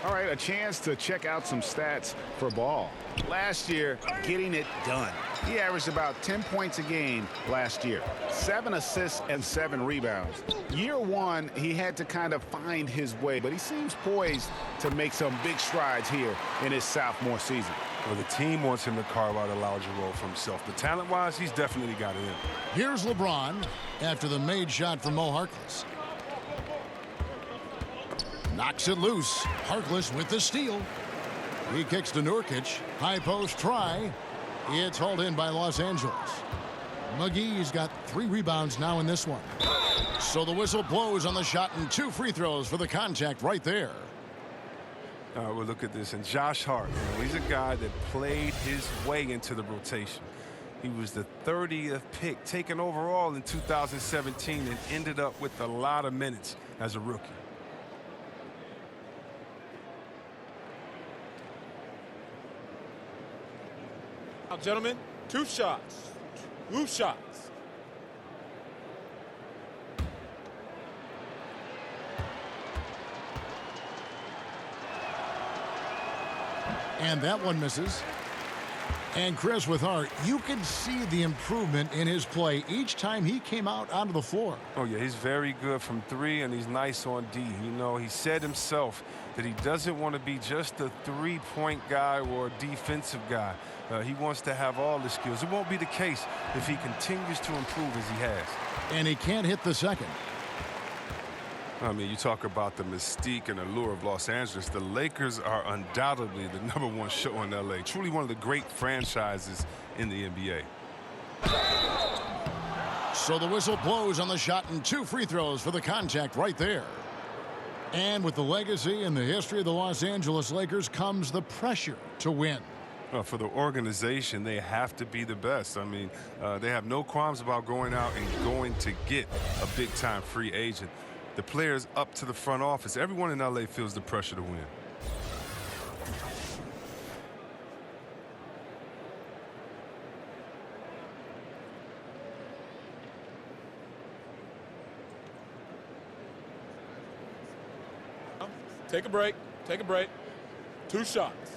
All right, a chance to check out some stats for Ball. Last year, getting it done. He averaged about 10 points a game last year, 7 assists and 7 rebounds. Year one, he had to kind of find his way, but he seems poised to make some big strides here in his sophomore season. Well, the team wants him to carve out a larger role for himself. The talent-wise, he's definitely got it in. Here's LeBron after the made shot from Mo Harkless. Knocks it loose. Harkless with the steal. He kicks to Nurkic. High post try. It's hauled in by Los Angeles. McGee's got 3 rebounds now in this one. So the whistle blows on the shot and 2 free throws for the contact right there. All right, well, look at this. And Josh Hart, he's a guy that played his way into the rotation. He was the 30th pick taken overall in 2017 and ended up with a lot of minutes as a rookie. Now, gentlemen, 2 shots. 2 shots. And that one misses. And Chris, with Hart, you can see the improvement in his play each time he came out onto the floor. Oh, yeah, he's very good from 3, and he's nice on D. You know, he said himself that he doesn't want to be just a 3-point guy or a defensive guy. He wants to have all the skills. It won't be the case if he continues to improve as he has. And he can't hit the second. I mean, you talk about the mystique and allure of Los Angeles. The Lakers are undoubtedly the #1 show in L.A. Truly one of the great franchises in the NBA. So the whistle blows on the shot and 2 free throws for the contact right there. And with the legacy and the history of the Los Angeles Lakers comes the pressure to win. Well, for the organization, they have to be the best. I mean, they have no qualms about going out and going to get a big-time free agent. The players up to the front office, everyone in L.A. feels the pressure to win. Take a break. Take a break. 2 shots.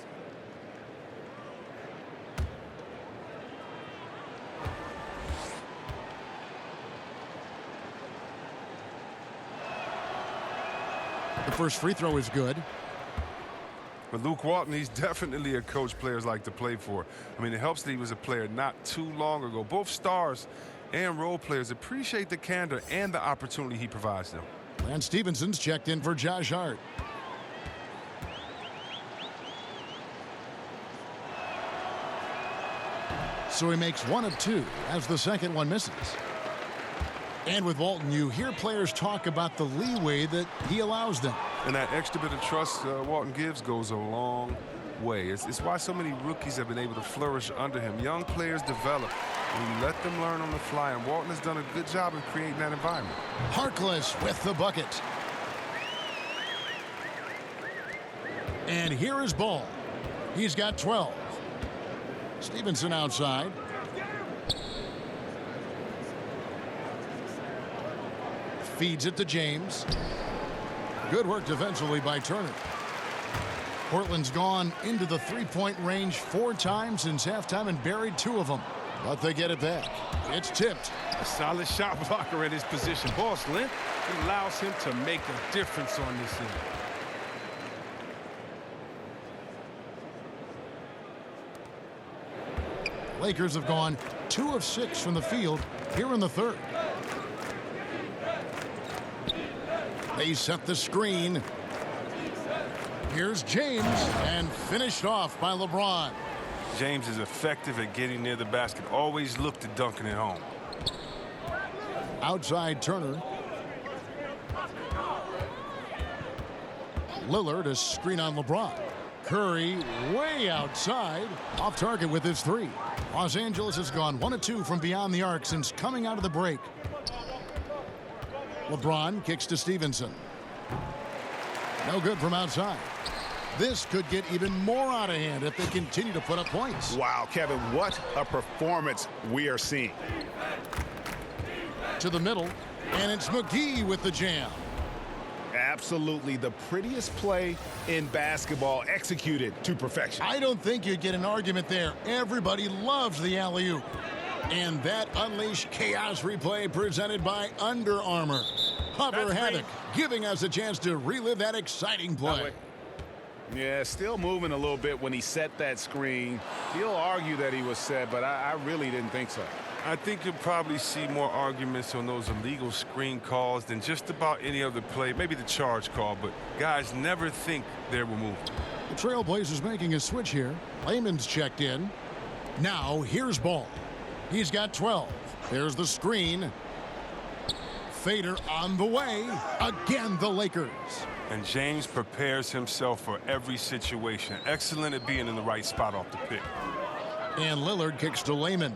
The first free throw is good. But Luke Walton, he's definitely a coach players like to play for. I mean, it helps that he was a player not too long ago. Both stars and role players appreciate the candor and the opportunity he provides them. Lance Stevenson's checked in for Josh Hart. So he makes 1 of 2 as the second one misses. And with Walton, you hear players talk about the leeway that he allows them. And that extra bit of trust Walton gives goes a long way. It's why so many rookies have been able to flourish under him. Young players develop when you let them learn on the fly, and Walton has done a good job of creating that environment. Harkless with the bucket. And here is Ball. He's got 12. Stevenson outside. Feeds it to James. Good work defensively by Turner. Portland's gone into the 3-point range 4 times since halftime and buried 2 of them. But they get it back. It's tipped. A solid shot blocker at his position. Ball's length allows him to make a difference on this end. Lakers have gone 2 of 6 from the field here in the third. They set the screen. Here's James, and finished off by LeBron. James is effective at getting near the basket. Always look to dunking it home. Outside Turner. Lillard, a screen on LeBron. Curry way outside. Off target with his three. Los Angeles has gone 1 of 2 from beyond the arc since coming out of the break. LeBron kicks to Stevenson. No good from outside. This could get even more out of hand if they continue to put up points. Wow, Kevin, what a performance we are seeing. To the middle, and it's McGee with the jam. Absolutely the prettiest play in basketball, executed to perfection. I don't think you'd get an argument there. Everybody loves the alley-oop. And that unleashed chaos replay presented by Under Armour. Hover Havoc, giving us a chance to relive that exciting play. Yeah, still moving a little bit when he set that screen. He'll argue that he was set, but I really didn't think so. I think you'll probably see more arguments on those illegal screen calls than just about any other play. Maybe the charge call, but guys never think they're removed. The Trailblazers making a switch here. Layman's checked in. Now here's Ball. He's got 12. There's the screen. Fader on the way. Again, the Lakers. And James prepares himself for every situation. Excellent at being in the right spot off the pick. And Lillard kicks to Layman.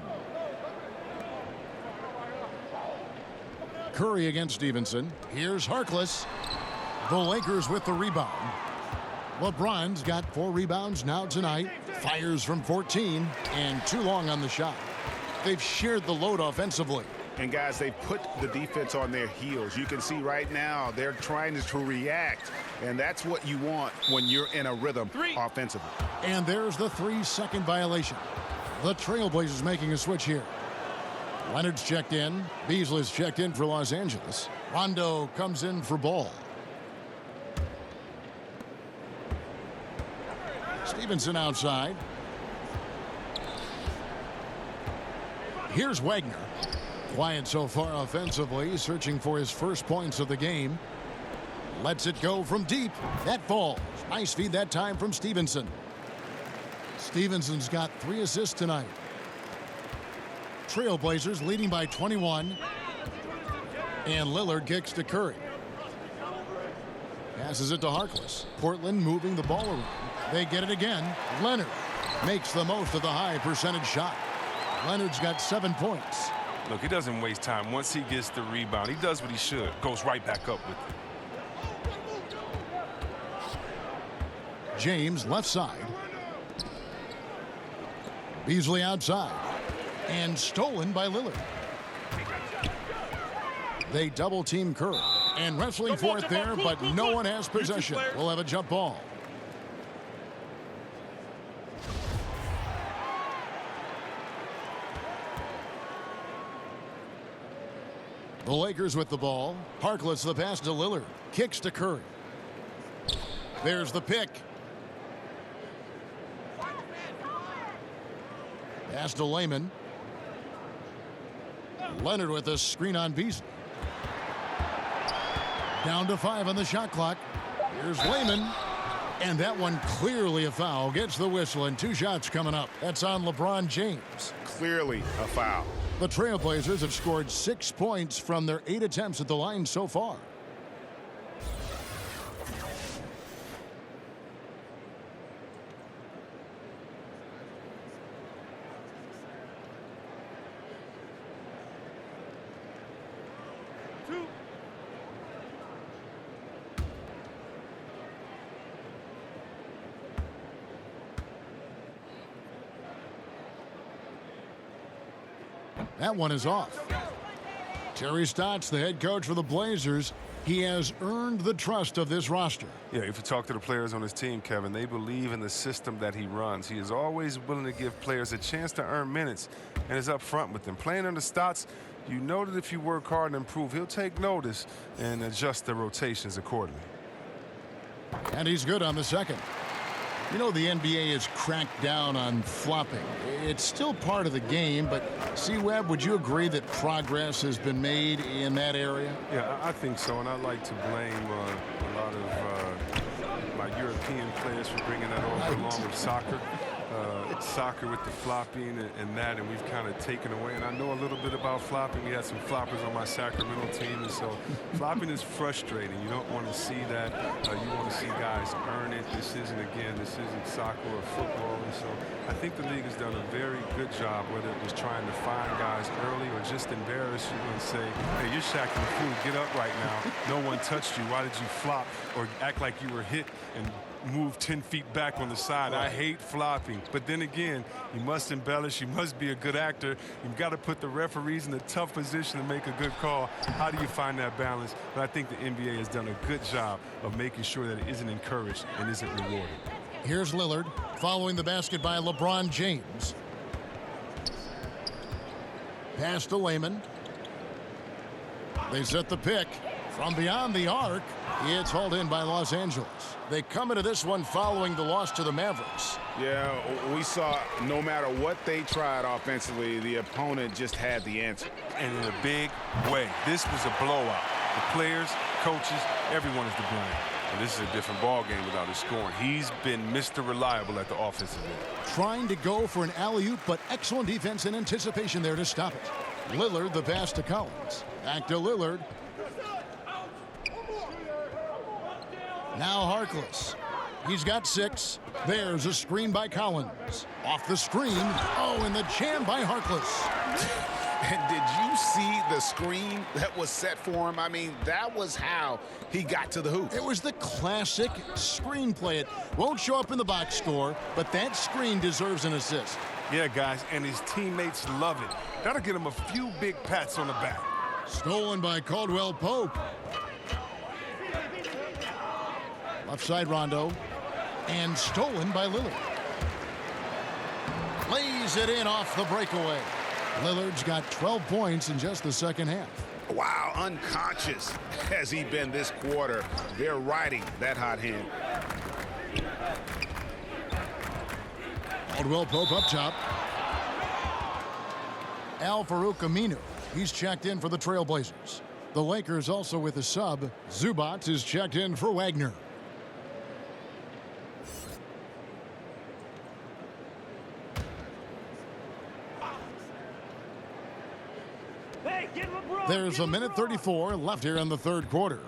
Curry against Stevenson. Here's Harkless. The Lakers with the rebound. LeBron's got 4 rebounds now tonight. Fires from 14 and too long on the shot. They've shared the load offensively. And guys, they put the defense on their heels. You can see right now they're trying to react, and that's what you want when you're in a rhythm offensively. And there's the 3-second violation. The Trailblazers making a switch here. Leonard's checked in. Beasley's checked in for Los Angeles. Rondo comes in for Ball. Stevenson outside. Here's Wagner. Quiet so far offensively, searching for his first points of the game. Lets it go from deep. That falls. Nice feed that time from Stevenson. Stevenson's got 3 assists tonight. Trailblazers leading by 21. And Lillard kicks to Curry. Passes it to Harkless. Portland moving the ball around. They get it again. Leonard makes the most of the high percentage shot. Leonard's got 7 points. Look, he doesn't waste time. Once he gets the rebound, he does what he should. Goes right back up with it. James left side. Beasley outside. And stolen by Lillard. They double team Curry. And wrestling for it there, but no one has possession. We'll have a jump ball. The Lakers with the ball. Harkless the pass to Lillard. Kicks to Curry. There's the pick. Pass to Layman. Leonard with a screen on Beasley. Down to 5 on the shot clock. Here's Layman. And that one clearly a foul. Gets the whistle and 2 shots coming up. That's on LeBron James. Clearly a foul. The Trailblazers have scored 6 points from their 8 attempts at the line so far. That one is off. Terry Stotts, the head coach for the Blazers, he has earned the trust of this roster. Yeah, if you talk to the players on his team, Kevin, they believe in the system that he runs. He is always willing to give players a chance to earn minutes and is up front with them. Playing under Stotts, you know that if you work hard and improve, he'll take notice and adjust the rotations accordingly. And he's good on the second. You know, the NBA has cracked down on flopping. It's still part of the game, but C-Webb, would you agree that progress has been made in that area? Yeah, I think so, and I like to blame a lot of my European players for bringing that over along with soccer. Soccer with the flopping and that, and we've kind of taken away. And I know a little bit about flopping. We had some floppers on my Sacramento team, and so flopping is frustrating. You don't want to see that. You want to see guys earn it. This isn't soccer or football, and so I think the league has done a very good job, whether it was trying to find guys early or just embarrass you and say, hey, you're shacking the fool, get up right now. No one touched you. Why did you flop or act like you were hit and move 10 feet back on the side? I hate flopping. But then again, you must embellish. You must be a good actor. You've got to put the referees in a tough position to make a good call. How do you find that balance? But I think the NBA has done a good job of making sure that it isn't encouraged and isn't rewarded. Here's Lillard following the basket by LeBron James. Pass to Layman. They set the pick. From beyond the arc, it's hauled in by Los Angeles. They come into this one following the loss to the Mavericks. Yeah, we saw no matter what they tried offensively, the opponent just had the answer. And in a big way. This was a blowout. The players, coaches, everyone is to blame. And this is a different ball game without his scoring. He's been Mr. Reliable at the offensive end. Trying to go for an alley-oop, but excellent defense and anticipation there to stop it. Lillard, the pass to Collins. Back to Lillard. Now Harkless. He's got 6. There's a screen by Collins. Off the screen. Oh, and the jam by Harkless. And did you see the screen that was set for him? I mean, that was how he got to the hoop. It was the classic screenplay. It won't show up in the box score, but that screen deserves an assist. Yeah, guys, and his teammates love it. That'll get him a few big pats on the back. Stolen by Caldwell Pope. Left side Rondo. And stolen by Lillard. Lays it in off the breakaway. Lillard's got 12 points in just the second half. Wow, unconscious has he been this quarter. They're riding that hot hand. Caldwell Pope up top. Al-Farouq Aminu. He's checked in for the Trailblazers. The Lakers also with a sub. Zubac is checked in for Wagner. There's a minute 34 left here in the third quarter.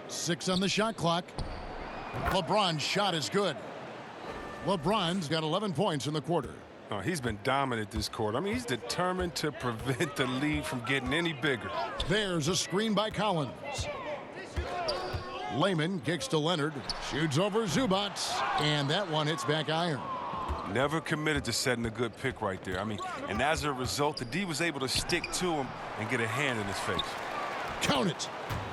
6 on the shot clock. LeBron's shot is good. LeBron's got 11 points in the quarter. Oh, he's been dominant this quarter. I mean, he's determined to prevent the lead from getting any bigger. There's a screen by Collins. Layman kicks to Leonard. Shoots over Zubac. And that one hits back iron. Never committed to setting a good pick right there. I mean, and as a result, the D was able to stick to him and get a hand in his face. Count it.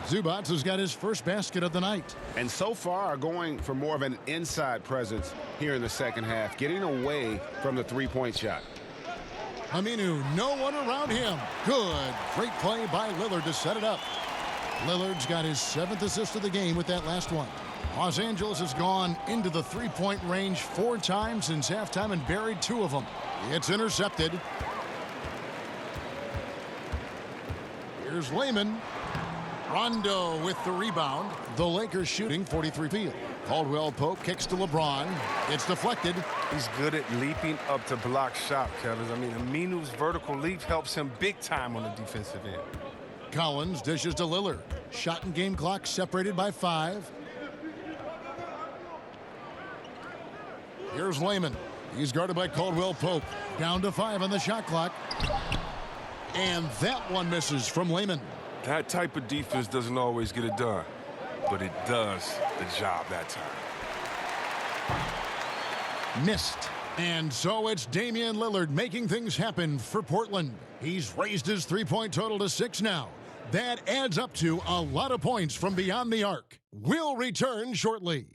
Zubac has got his first basket of the night. And so far going for more of an inside presence here in the second half, getting away from the three-point shot. Aminu, no one around him. Good. Great play by Lillard to set it up. Lillard's got his 7th assist of the game with that last one. Los Angeles has gone into the three-point range 4 times since halftime and buried 2 of them. It's intercepted. Here's Layman. Rondo with the rebound. The Lakers shooting 43 field. Caldwell Pope kicks to LeBron. It's deflected. He's good at leaping up to block shot, Kevin. I mean, Aminu's vertical leap helps him big time on the defensive end. Collins dishes to Lillard. Shot and game clock separated by 5. Here's Layman. He's guarded by Caldwell Pope. Down to 5 on the shot clock. And that one misses from Layman. That type of defense doesn't always get it done, but it does the job that time. Missed. And so it's Damian Lillard making things happen for Portland. He's raised his three-point total to 6 now. That adds up to a lot of points from beyond the arc. We'll return shortly.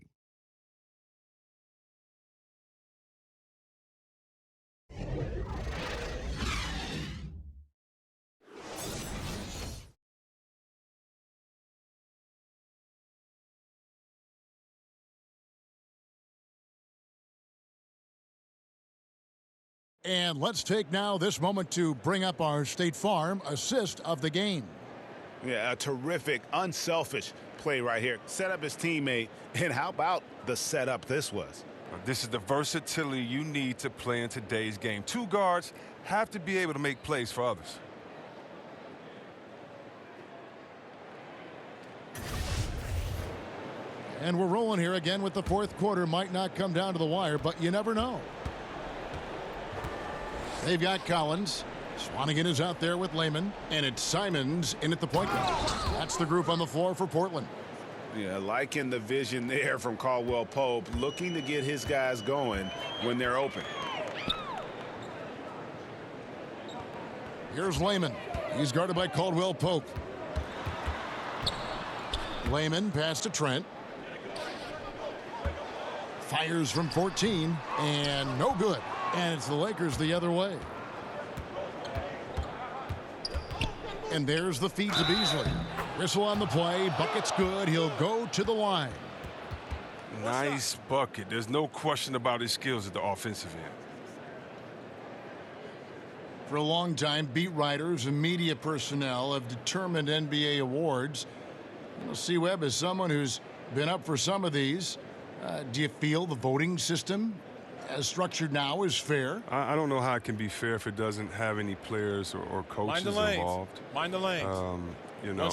And let's take now this moment to bring up our State Farm assist of the game. Yeah, a terrific, unselfish play right here. Set up his teammate, and how about the setup this was? This is the versatility you need to play in today's game. Two guards have to be able to make plays for others. And we're rolling here again with the fourth quarter. Might not come down to the wire, but you never know. They've got Collins. Swanigan is out there with Lehman, and it's Simons in at the point guard. That's the group on the floor for Portland. Yeah, liking the vision there from Caldwell Pope, looking to get his guys going when they're open. Here's Lehman. He's guarded by Caldwell Pope. Lehman pass to Trent. Fires from 14, and no good. And it's the Lakers the other way. And there's the feed to Beasley. Whistle on the play. Bucket's good. He'll go to the line. Nice bucket. There's no question about his skills at the offensive end. For a long time, beat writers and media personnel have determined NBA awards. C-Webb is someone who's been up for some of these. Do you feel the voting system as structured now is fair? I don't know how it can be fair if it doesn't have any players or coaches involved. Mind the lanes. You know,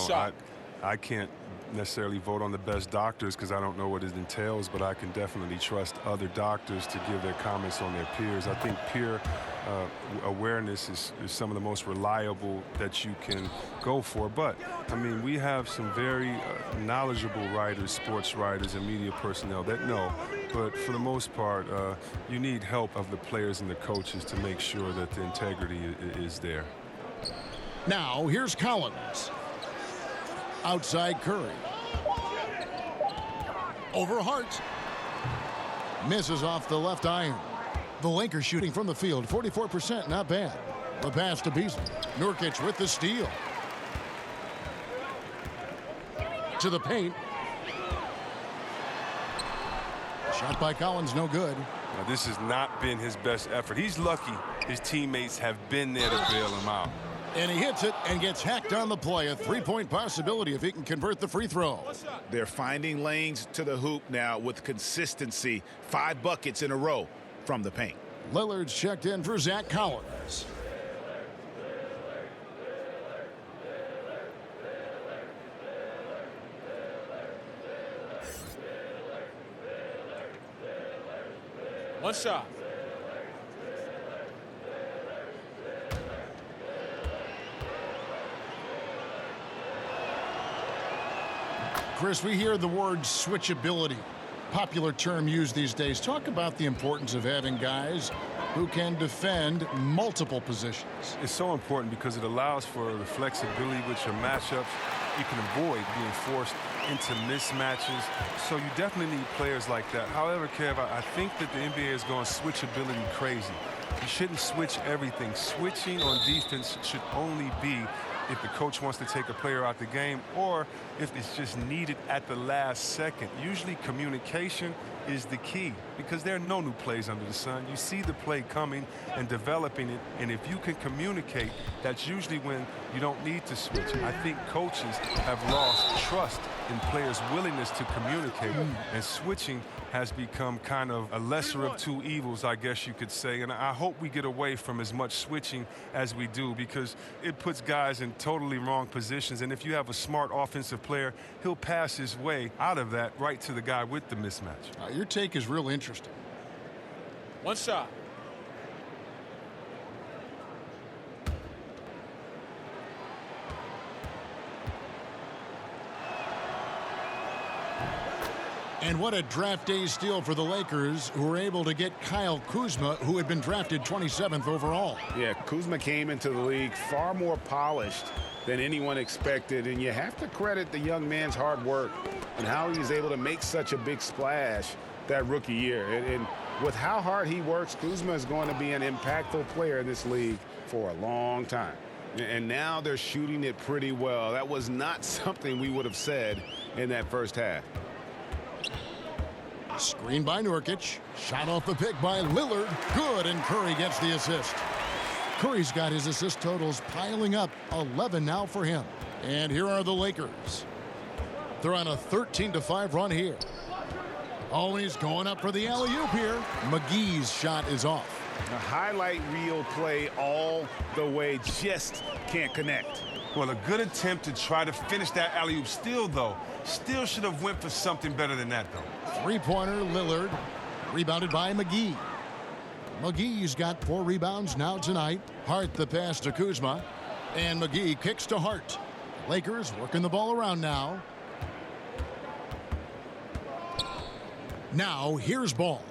I can't necessarily vote on the best doctors because I don't know what it entails, but I can definitely trust other doctors to give their comments on their peers. I think peer awareness is some of the most reliable that you can go for. But, I mean, we have some very knowledgeable writers, sports writers, and media personnel that know. But for the most part, you need help of the players and the coaches to make sure that the integrity is there. Now, here's Collins. Outside Curry. Over Hart. Misses off the left iron. The Lakers shooting from the field, 44%, not bad. The pass to Beasley. Nurkic with the steal. To the paint. Shot by Collins, no good. Now, this has not been his best effort. He's lucky his teammates have been there to bail him out. And he hits it and gets hacked on the play. A three-point possibility if he can convert the free throw. They're finding lanes to the hoop now with consistency. 5 buckets in a row from the paint. Lillard's checked in for Zach Collins. One shot. Chris, we hear the word switchability, popular term used these days. Talk about the importance of having guys who can defend multiple positions. It's so important because it allows for the flexibility with your matchups. You can avoid being forced into mismatches. So you definitely need players like that. However, Kev, I think that the NBA is going switchability crazy. You shouldn't switch everything. Switching on defense should only be if the coach wants to take a player out the game or if it's just needed at the last second. Usually communication is the key because there are no new plays under the sun. You see the play coming and developing it, and if you can communicate, that's usually when you don't need to switch. I think coaches have lost trust in players' willingness to communicate, and switching has become kind of a lesser of two evils, I guess you could say. And I hope we get away from as much switching as we do because it puts guys in totally wrong positions. And if you have a smart offensive player, he'll pass his way out of that right to the guy with the mismatch. Your take is real interesting. One shot. And what a draft day steal for the Lakers, who were able to get Kyle Kuzma, who had been drafted 27th overall. Yeah, Kuzma came into the league far more polished than anyone expected, and you have to credit the young man's hard work and how he was able to make such a big splash that rookie year. And with how hard he works, Kuzma is going to be an impactful player in this league for a long time. And now they're shooting it pretty well. That was not something we would have said in that first half. Screen by Nurkic. Shot off the pick by Lillard. Good, and Curry gets the assist. Curry's got his assist totals piling up. 11 now for him. And here are the Lakers. They're on a 13-5 run here. Oh, and he's going up for the alley-oop here. McGee's shot is off. A highlight reel play all the way, just can't connect. Well, a good attempt to try to finish that alley-oop still, though. Still should have went for something better than that, though. Three-pointer, Lillard. Rebounded by McGee. McGee's got 4 rebounds now tonight. Hart the pass to Kuzma. And McGee kicks to Hart. Lakers working the ball around now. Now, here's Ball.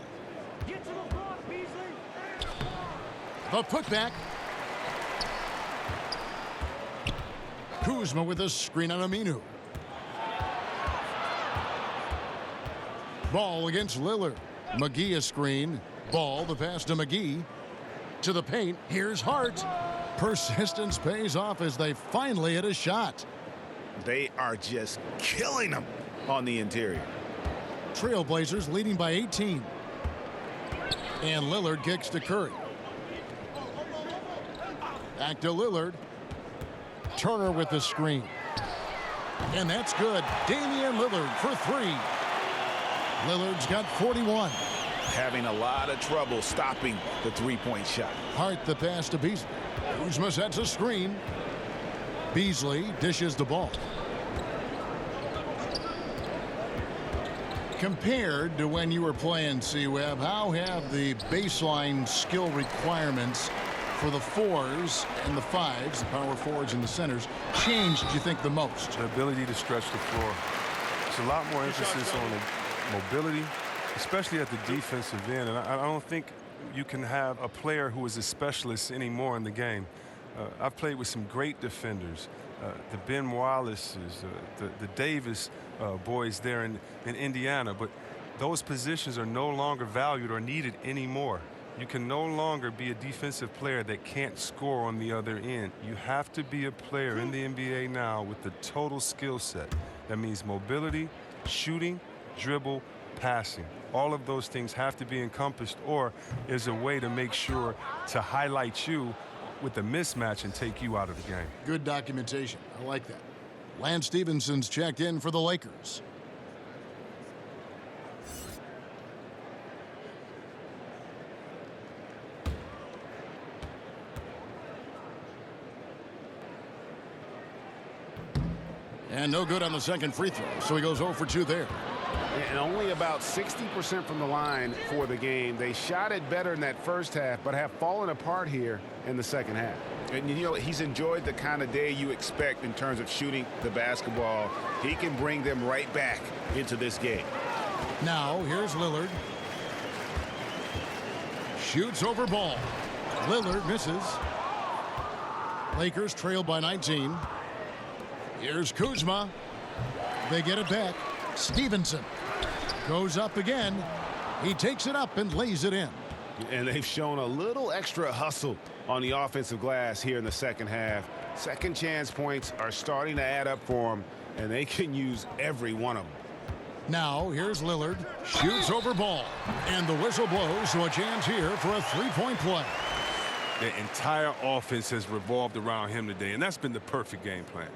The putback. Kuzma with a screen on Aminu. Ball against Lillard. McGee a screen. Ball, the pass to McGee. To the paint. Here's Hart. Persistence pays off as they finally hit a shot. They are just killing them on the interior. Trailblazers leading by 18. And Lillard kicks to Curry. Back to Lillard. Turner with the screen. And that's good. Damian Lillard for 3. Lillard's got 41. Having a lot of trouble stopping the three-point shot. Hart the pass to Beasley. Kuzma sets a screen. Beasley dishes the ball. Compared to when you were playing, C-Web, how have the baseline skill requirements for the 4s and the 5s, the power forwards and the centers, changed, you think, the most? The ability to stretch the floor. There's a lot more emphasis on the mobility, especially at the defensive end. And I don't think you can have a player who is a specialist anymore in the game. I've played with some great defenders. The Ben Wallaces, the Davis boys there in Indiana. But those positions are no longer valued or needed anymore. You can no longer be a defensive player that can't score on the other end. You have to be a player in the NBA now with the total skill set. That means mobility, shooting, dribble, passing. All of those things have to be encompassed, or is a way to make sure to highlight you with a mismatch and take you out of the game. Good documentation. I like that. Lance Stephenson's checked in for the Lakers. And no good on the second free throw, so he goes 0 for 2 there. And only about 60% from the line for the game. They shot it better in that first half, but have fallen apart here in the second half. And, you know, he's enjoyed the kind of day you expect in terms of shooting the basketball. He can bring them right back into this game. Now, here's Lillard. Shoots over Ball. Lillard misses. Lakers trail by 19. Here's Kuzma. They get it back. Stevenson goes up again. He takes it up and lays it in. And they've shown a little extra hustle on the offensive glass here in the second half. Second chance points are starting to add up for them, and they can use every one of them. Now, here's Lillard. Shoots over Ball. And the whistle blows, so a chance here for a three-point play. The entire offense has revolved around him today, and that's been the perfect game plan.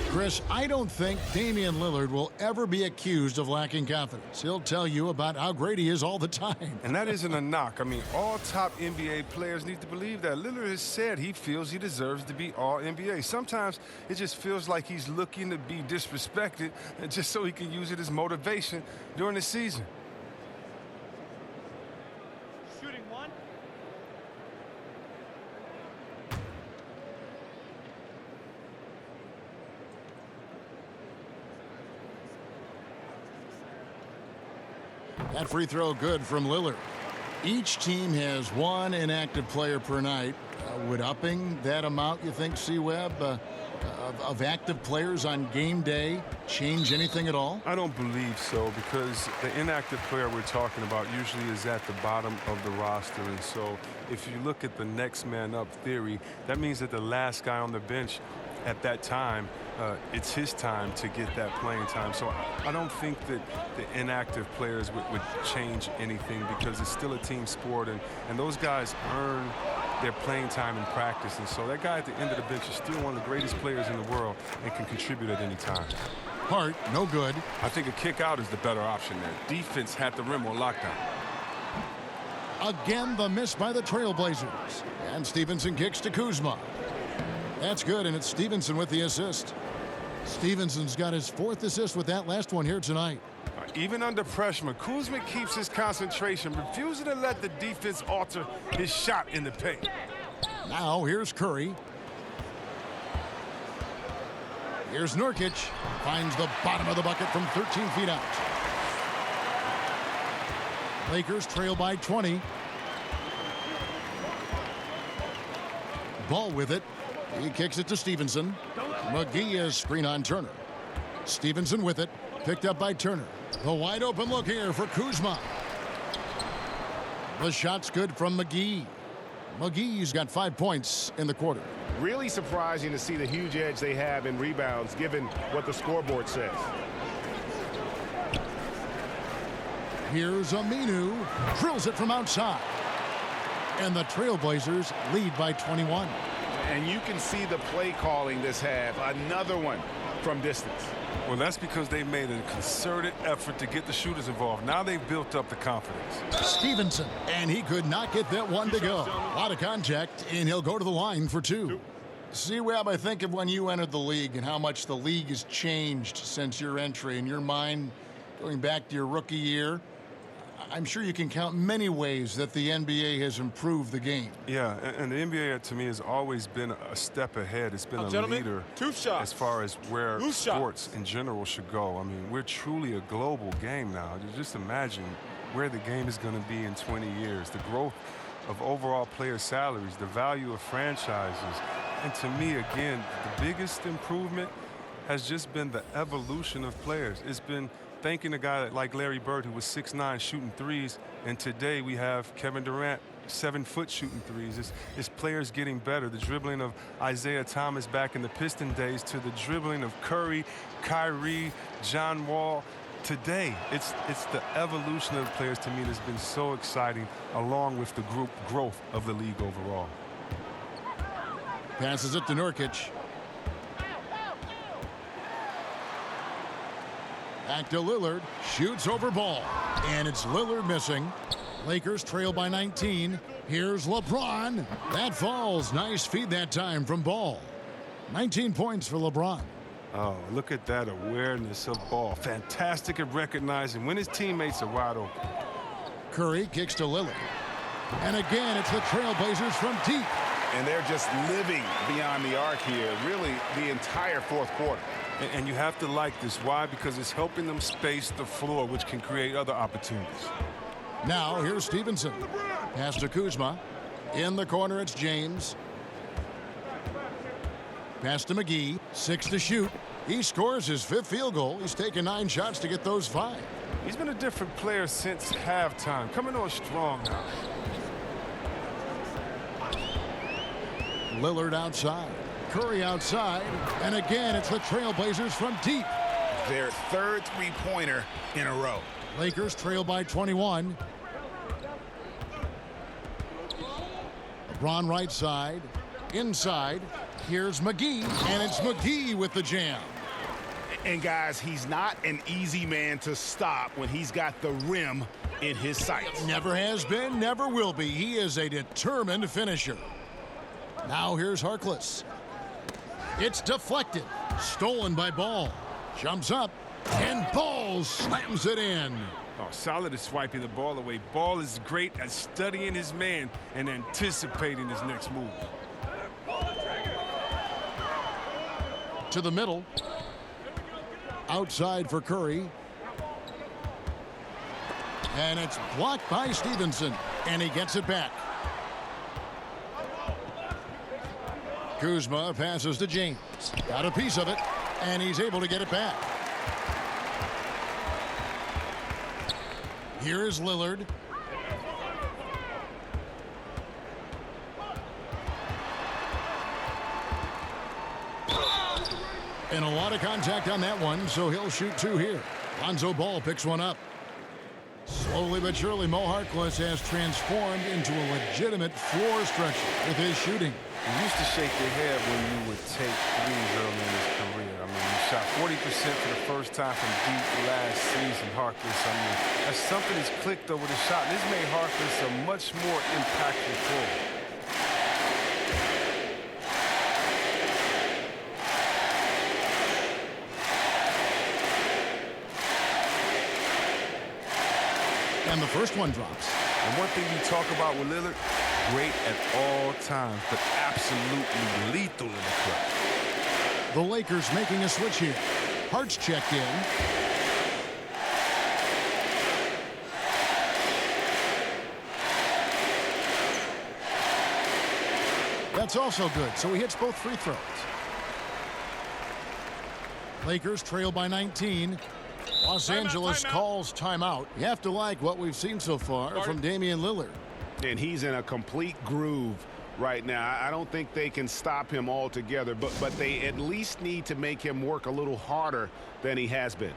Chris, I don't think Damian Lillard will ever be accused of lacking confidence. He'll tell you about how great he is all the time. And that isn't a knock. I mean, all top NBA players need to believe that. Lillard has said he feels he deserves to be all NBA. Sometimes it just feels like he's looking to be disrespected just so he can use it as motivation during the season. Shooting one. That free throw good from Lillard. Each team has one inactive player per night. Would upping that amount, you think, C-Web, of active players on game day change anything at all? I don't believe so, because the inactive player we're talking about usually is at the bottom of the roster. And so if you look at the next man up theory, that means that the last guy on the bench at that time, it's his time to get that playing time. So I don't think that the inactive players would change anything, because it's still a team sport, and those guys earn their playing time in practice. And so that guy at the end of the bench is still one of the greatest players in the world and can contribute at any time. Hart, no good. I think a kick out is the better option there. Defense had the rim on lockdown. Again, the miss by the Trailblazers. And Stevenson kicks to Kuzma. That's good, and it's Stevenson with the assist. Stevenson's got his 4th assist with that last one here tonight. Even under pressure, Kuzma keeps his concentration, refusing to let the defense alter his shot in the paint. Now here's Curry. Here's Nurkic. Finds the bottom of the bucket from 13 feet out. Lakers trail by 20. Ball with it. He kicks it to Stevenson. McGee is screen on Turner. Stevenson with it. Picked up by Turner. The wide open look here for Kuzma. The shot's good from McGee. McGee's got 5 points in the quarter. Really surprising to see the huge edge they have in rebounds given what the scoreboard says. Here's Aminu. Drills it from outside. And the Trailblazers lead by 21. And you can see the play calling this half. Another one from distance. Well, that's because they made a concerted effort to get the shooters involved. Now they've built up the confidence. Stevenson, and he could not get that one to go. A lot of contact, and he'll go to the line for 2. See, Webb, I think of when you entered the league and how much the league has changed since your entry. In your mind, going back to your rookie year, I'm sure you can count many ways that the NBA has improved the game. Yeah, and the NBA, to me, has always been a step ahead. It's been a leader as far as where sports in general should go. I mean, we're truly a global game now. Just imagine where the game is going to be in 20 years. The growth of overall player salaries, the value of franchises. And to me, again, the biggest improvement has just been the evolution of players. It's been thanking a guy like Larry Bird, who was 6'9", shooting threes, and today we have Kevin Durant, 7-foot shooting threes. It's players getting better. The dribbling of Isaiah Thomas back in the Piston days to the dribbling of Curry, Kyrie, John Wall. Today, it's the evolution of the players to me that's been so exciting, along with the group growth of the league overall. Passes it to Nurkic. Back to Lillard. Shoots over Ball. And it's Lillard missing. Lakers trail by 19. Here's LeBron. That falls. Nice feed that time from Ball. 19 points for LeBron. Oh, look at that awareness of Ball. Fantastic at recognizing when his teammates are wide open. Curry kicks to Lillard. And again, it's the Trailblazers from deep. And they're just living beyond the arc here, really the entire 4th quarter. And you have to like this. Why? Because it's helping them space the floor, which can create other opportunities. Now, here's Stevenson. Pass to Kuzma. In the corner, it's James. Pass to McGee. 6 to shoot. He scores his 5th field goal. He's taken 9 shots to get those 5. He's been a different player since halftime. Coming on strong now. Lillard outside. Curry outside. And again, it's the Trailblazers from deep. Their 3rd three-pointer in a row. Lakers trail by 21. LeBron right side. Inside. Here's McGee. And it's McGee with the jam. And guys, he's not an easy man to stop when he's got the rim in his sights. Never has been, never will be. He is a determined finisher. Now here's Harkless. It's deflected. Stolen by Ball. Jumps up. And Ball slams it in. Oh, solid at swiping the ball away. Ball is great at studying his man and anticipating his next move. To the middle. Outside for Curry. And it's blocked by Stevenson. And he gets it back. Kuzma passes to James. Got a piece of it. And he's able to get it back. Here is Lillard. And a lot of contact on that one, so he'll shoot 2 here. Lonzo Ball picks one up. Slowly but surely, Mo Harkless has transformed into a legitimate floor stretcher with his shooting. You used to shake your head when you would take threes early in his career. I mean, you shot 40% for the first time from deep last season, Harkless. I mean, that's something that's clicked over the shot. This made Harkless a much more impactful forward. And the first one drops. And one thing you talk about with Lillard, great at all times, but absolutely lethal in the clutch. The Lakers making a switch here. Hart's checked in. That's also good, so he hits both free throws. Lakers trail by 19. Los Angeles calls timeout. You have to like what we've seen so far from Damian Lillard. And he's in a complete groove right now. I don't think they can stop him altogether, but they at least need to make him work a little harder than he has been.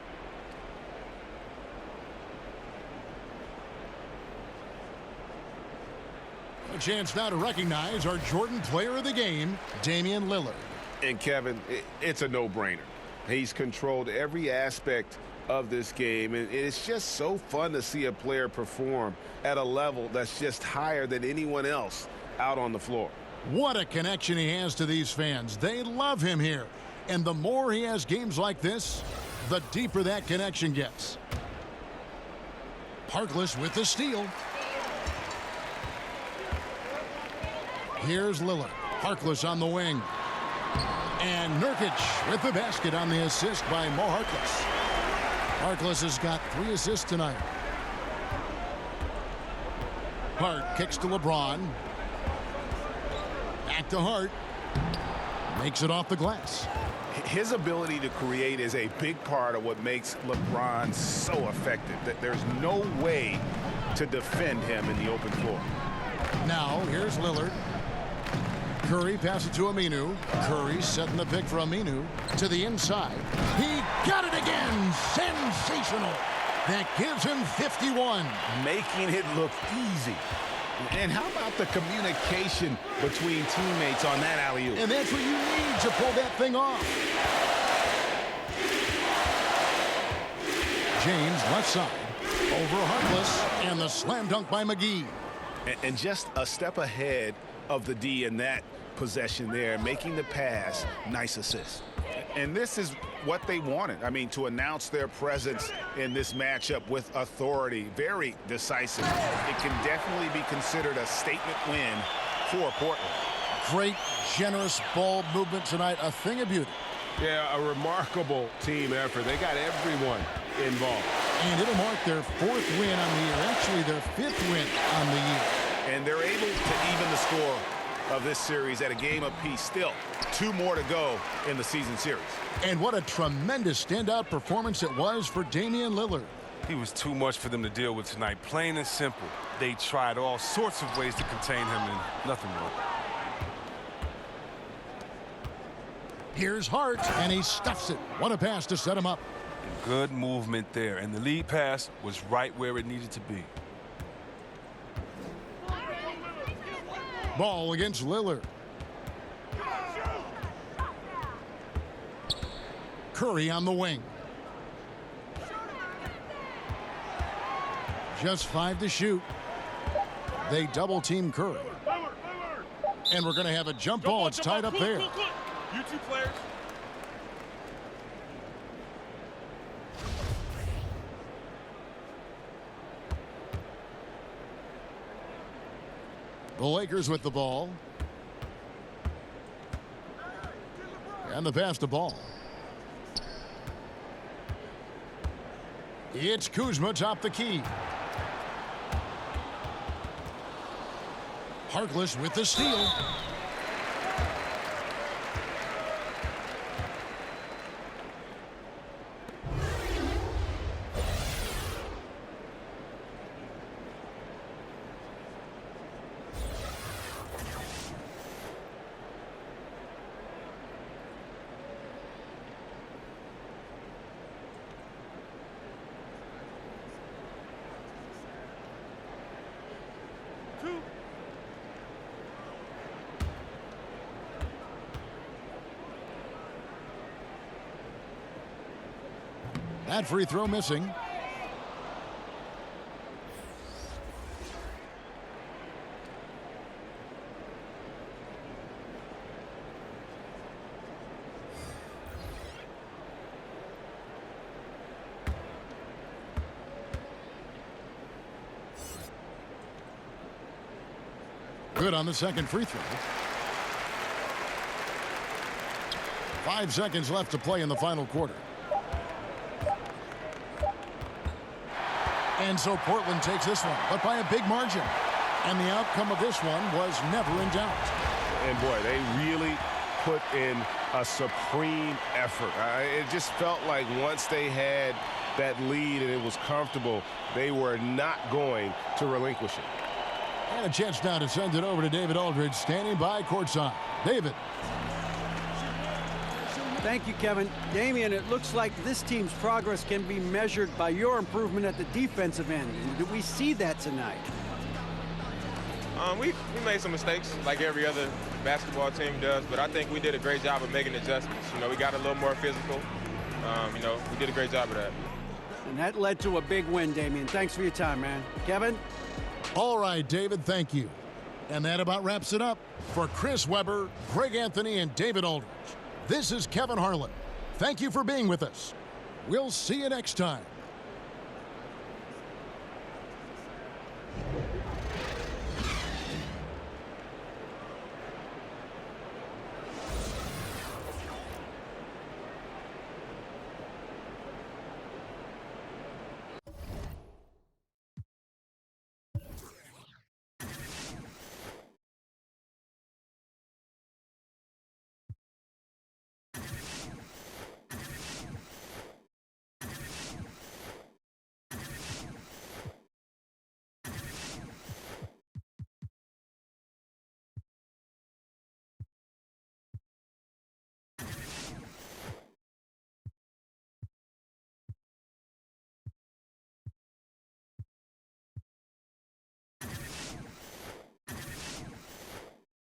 A chance now to recognize our Jordan Player of the Game, Damian Lillard. And Kevin, it's a no-brainer. He's controlled every aspect of this game, and it's just so fun to see a player perform at a level that's just higher than anyone else out on the floor. What a connection he has to these fans. They love him here. And the more he has games like this, the deeper that connection gets. Harkless with the steal. Here's Lillard. Harkless on the wing. And Nurkic with the basket on the assist by Mo Harkless. Harkless has got 3 assists tonight. Hart kicks to LeBron. Back to Hart. Makes it off the glass. His ability to create is a big part of what makes LeBron so effective. That there's no way to defend him in the open floor. Now, here's Lillard. Curry passes it to Aminu. Curry setting the pick for Aminu to the inside. He got it again. Sensational. That gives him 51. Making it look easy. And how about the communication between teammates on that alley-oop? And that's what you need to pull that thing off. James left side. Over Harkless. And the slam dunk by McGee. And just a step ahead of the D in that possession there, making the pass. Nice assist. And this is what they wanted. I mean, to announce their presence in this matchup with authority. Very decisive. It can definitely be considered a statement win for Portland. Great, generous ball movement tonight. A thing of beauty. Yeah, a remarkable team effort. They got everyone involved. And it'll mark their 4th win on the year. Actually, their 5th win on the year. And they're able to even the score of this series at a game apiece. Still 2 more to go in the season series. And what a tremendous standout performance it was for Damian Lillard. He was too much for them to deal with tonight. Plain and simple. They tried all sorts of ways to contain him, and nothing worked. Here's Hart, and he stuffs it. What a pass to set him up. Good movement there, and the lead pass was right where it needed to be. Ball against Lillard. Curry on the wing. Just 5 to shoot. They double team Curry. And we're going to have a jump ball. It's tied up there. You 2 players. The Lakers with the ball. And the pass to Ball. It's Kuzma top the key. Harkless with the steal. That free throw missing. Good on the second free throw. 5 seconds left to play in the final quarter. And so Portland takes this one, but by a big margin. And the outcome of this one was never in doubt. And boy, they really put in a supreme effort. It just felt like once they had that lead and it was comfortable, they were not going to relinquish it. And a chance now to send it over to David Aldridge, standing by courtside. David. Thank you, Kevin. Damian, it looks like this team's progress can be measured by your improvement at the defensive end. Do we see that tonight? We made some mistakes like every other basketball team does, but I think we did a great job of making adjustments. We got a little more physical. We did a great job of that. And that led to a big win, Damian. Thanks for your time, man. Kevin? All right, David, thank you. And that about wraps it up. For Chris Webber, Greg Anthony, and David Aldridge, this is Kevin Harlan. Thank you for being with us. We'll see you next time.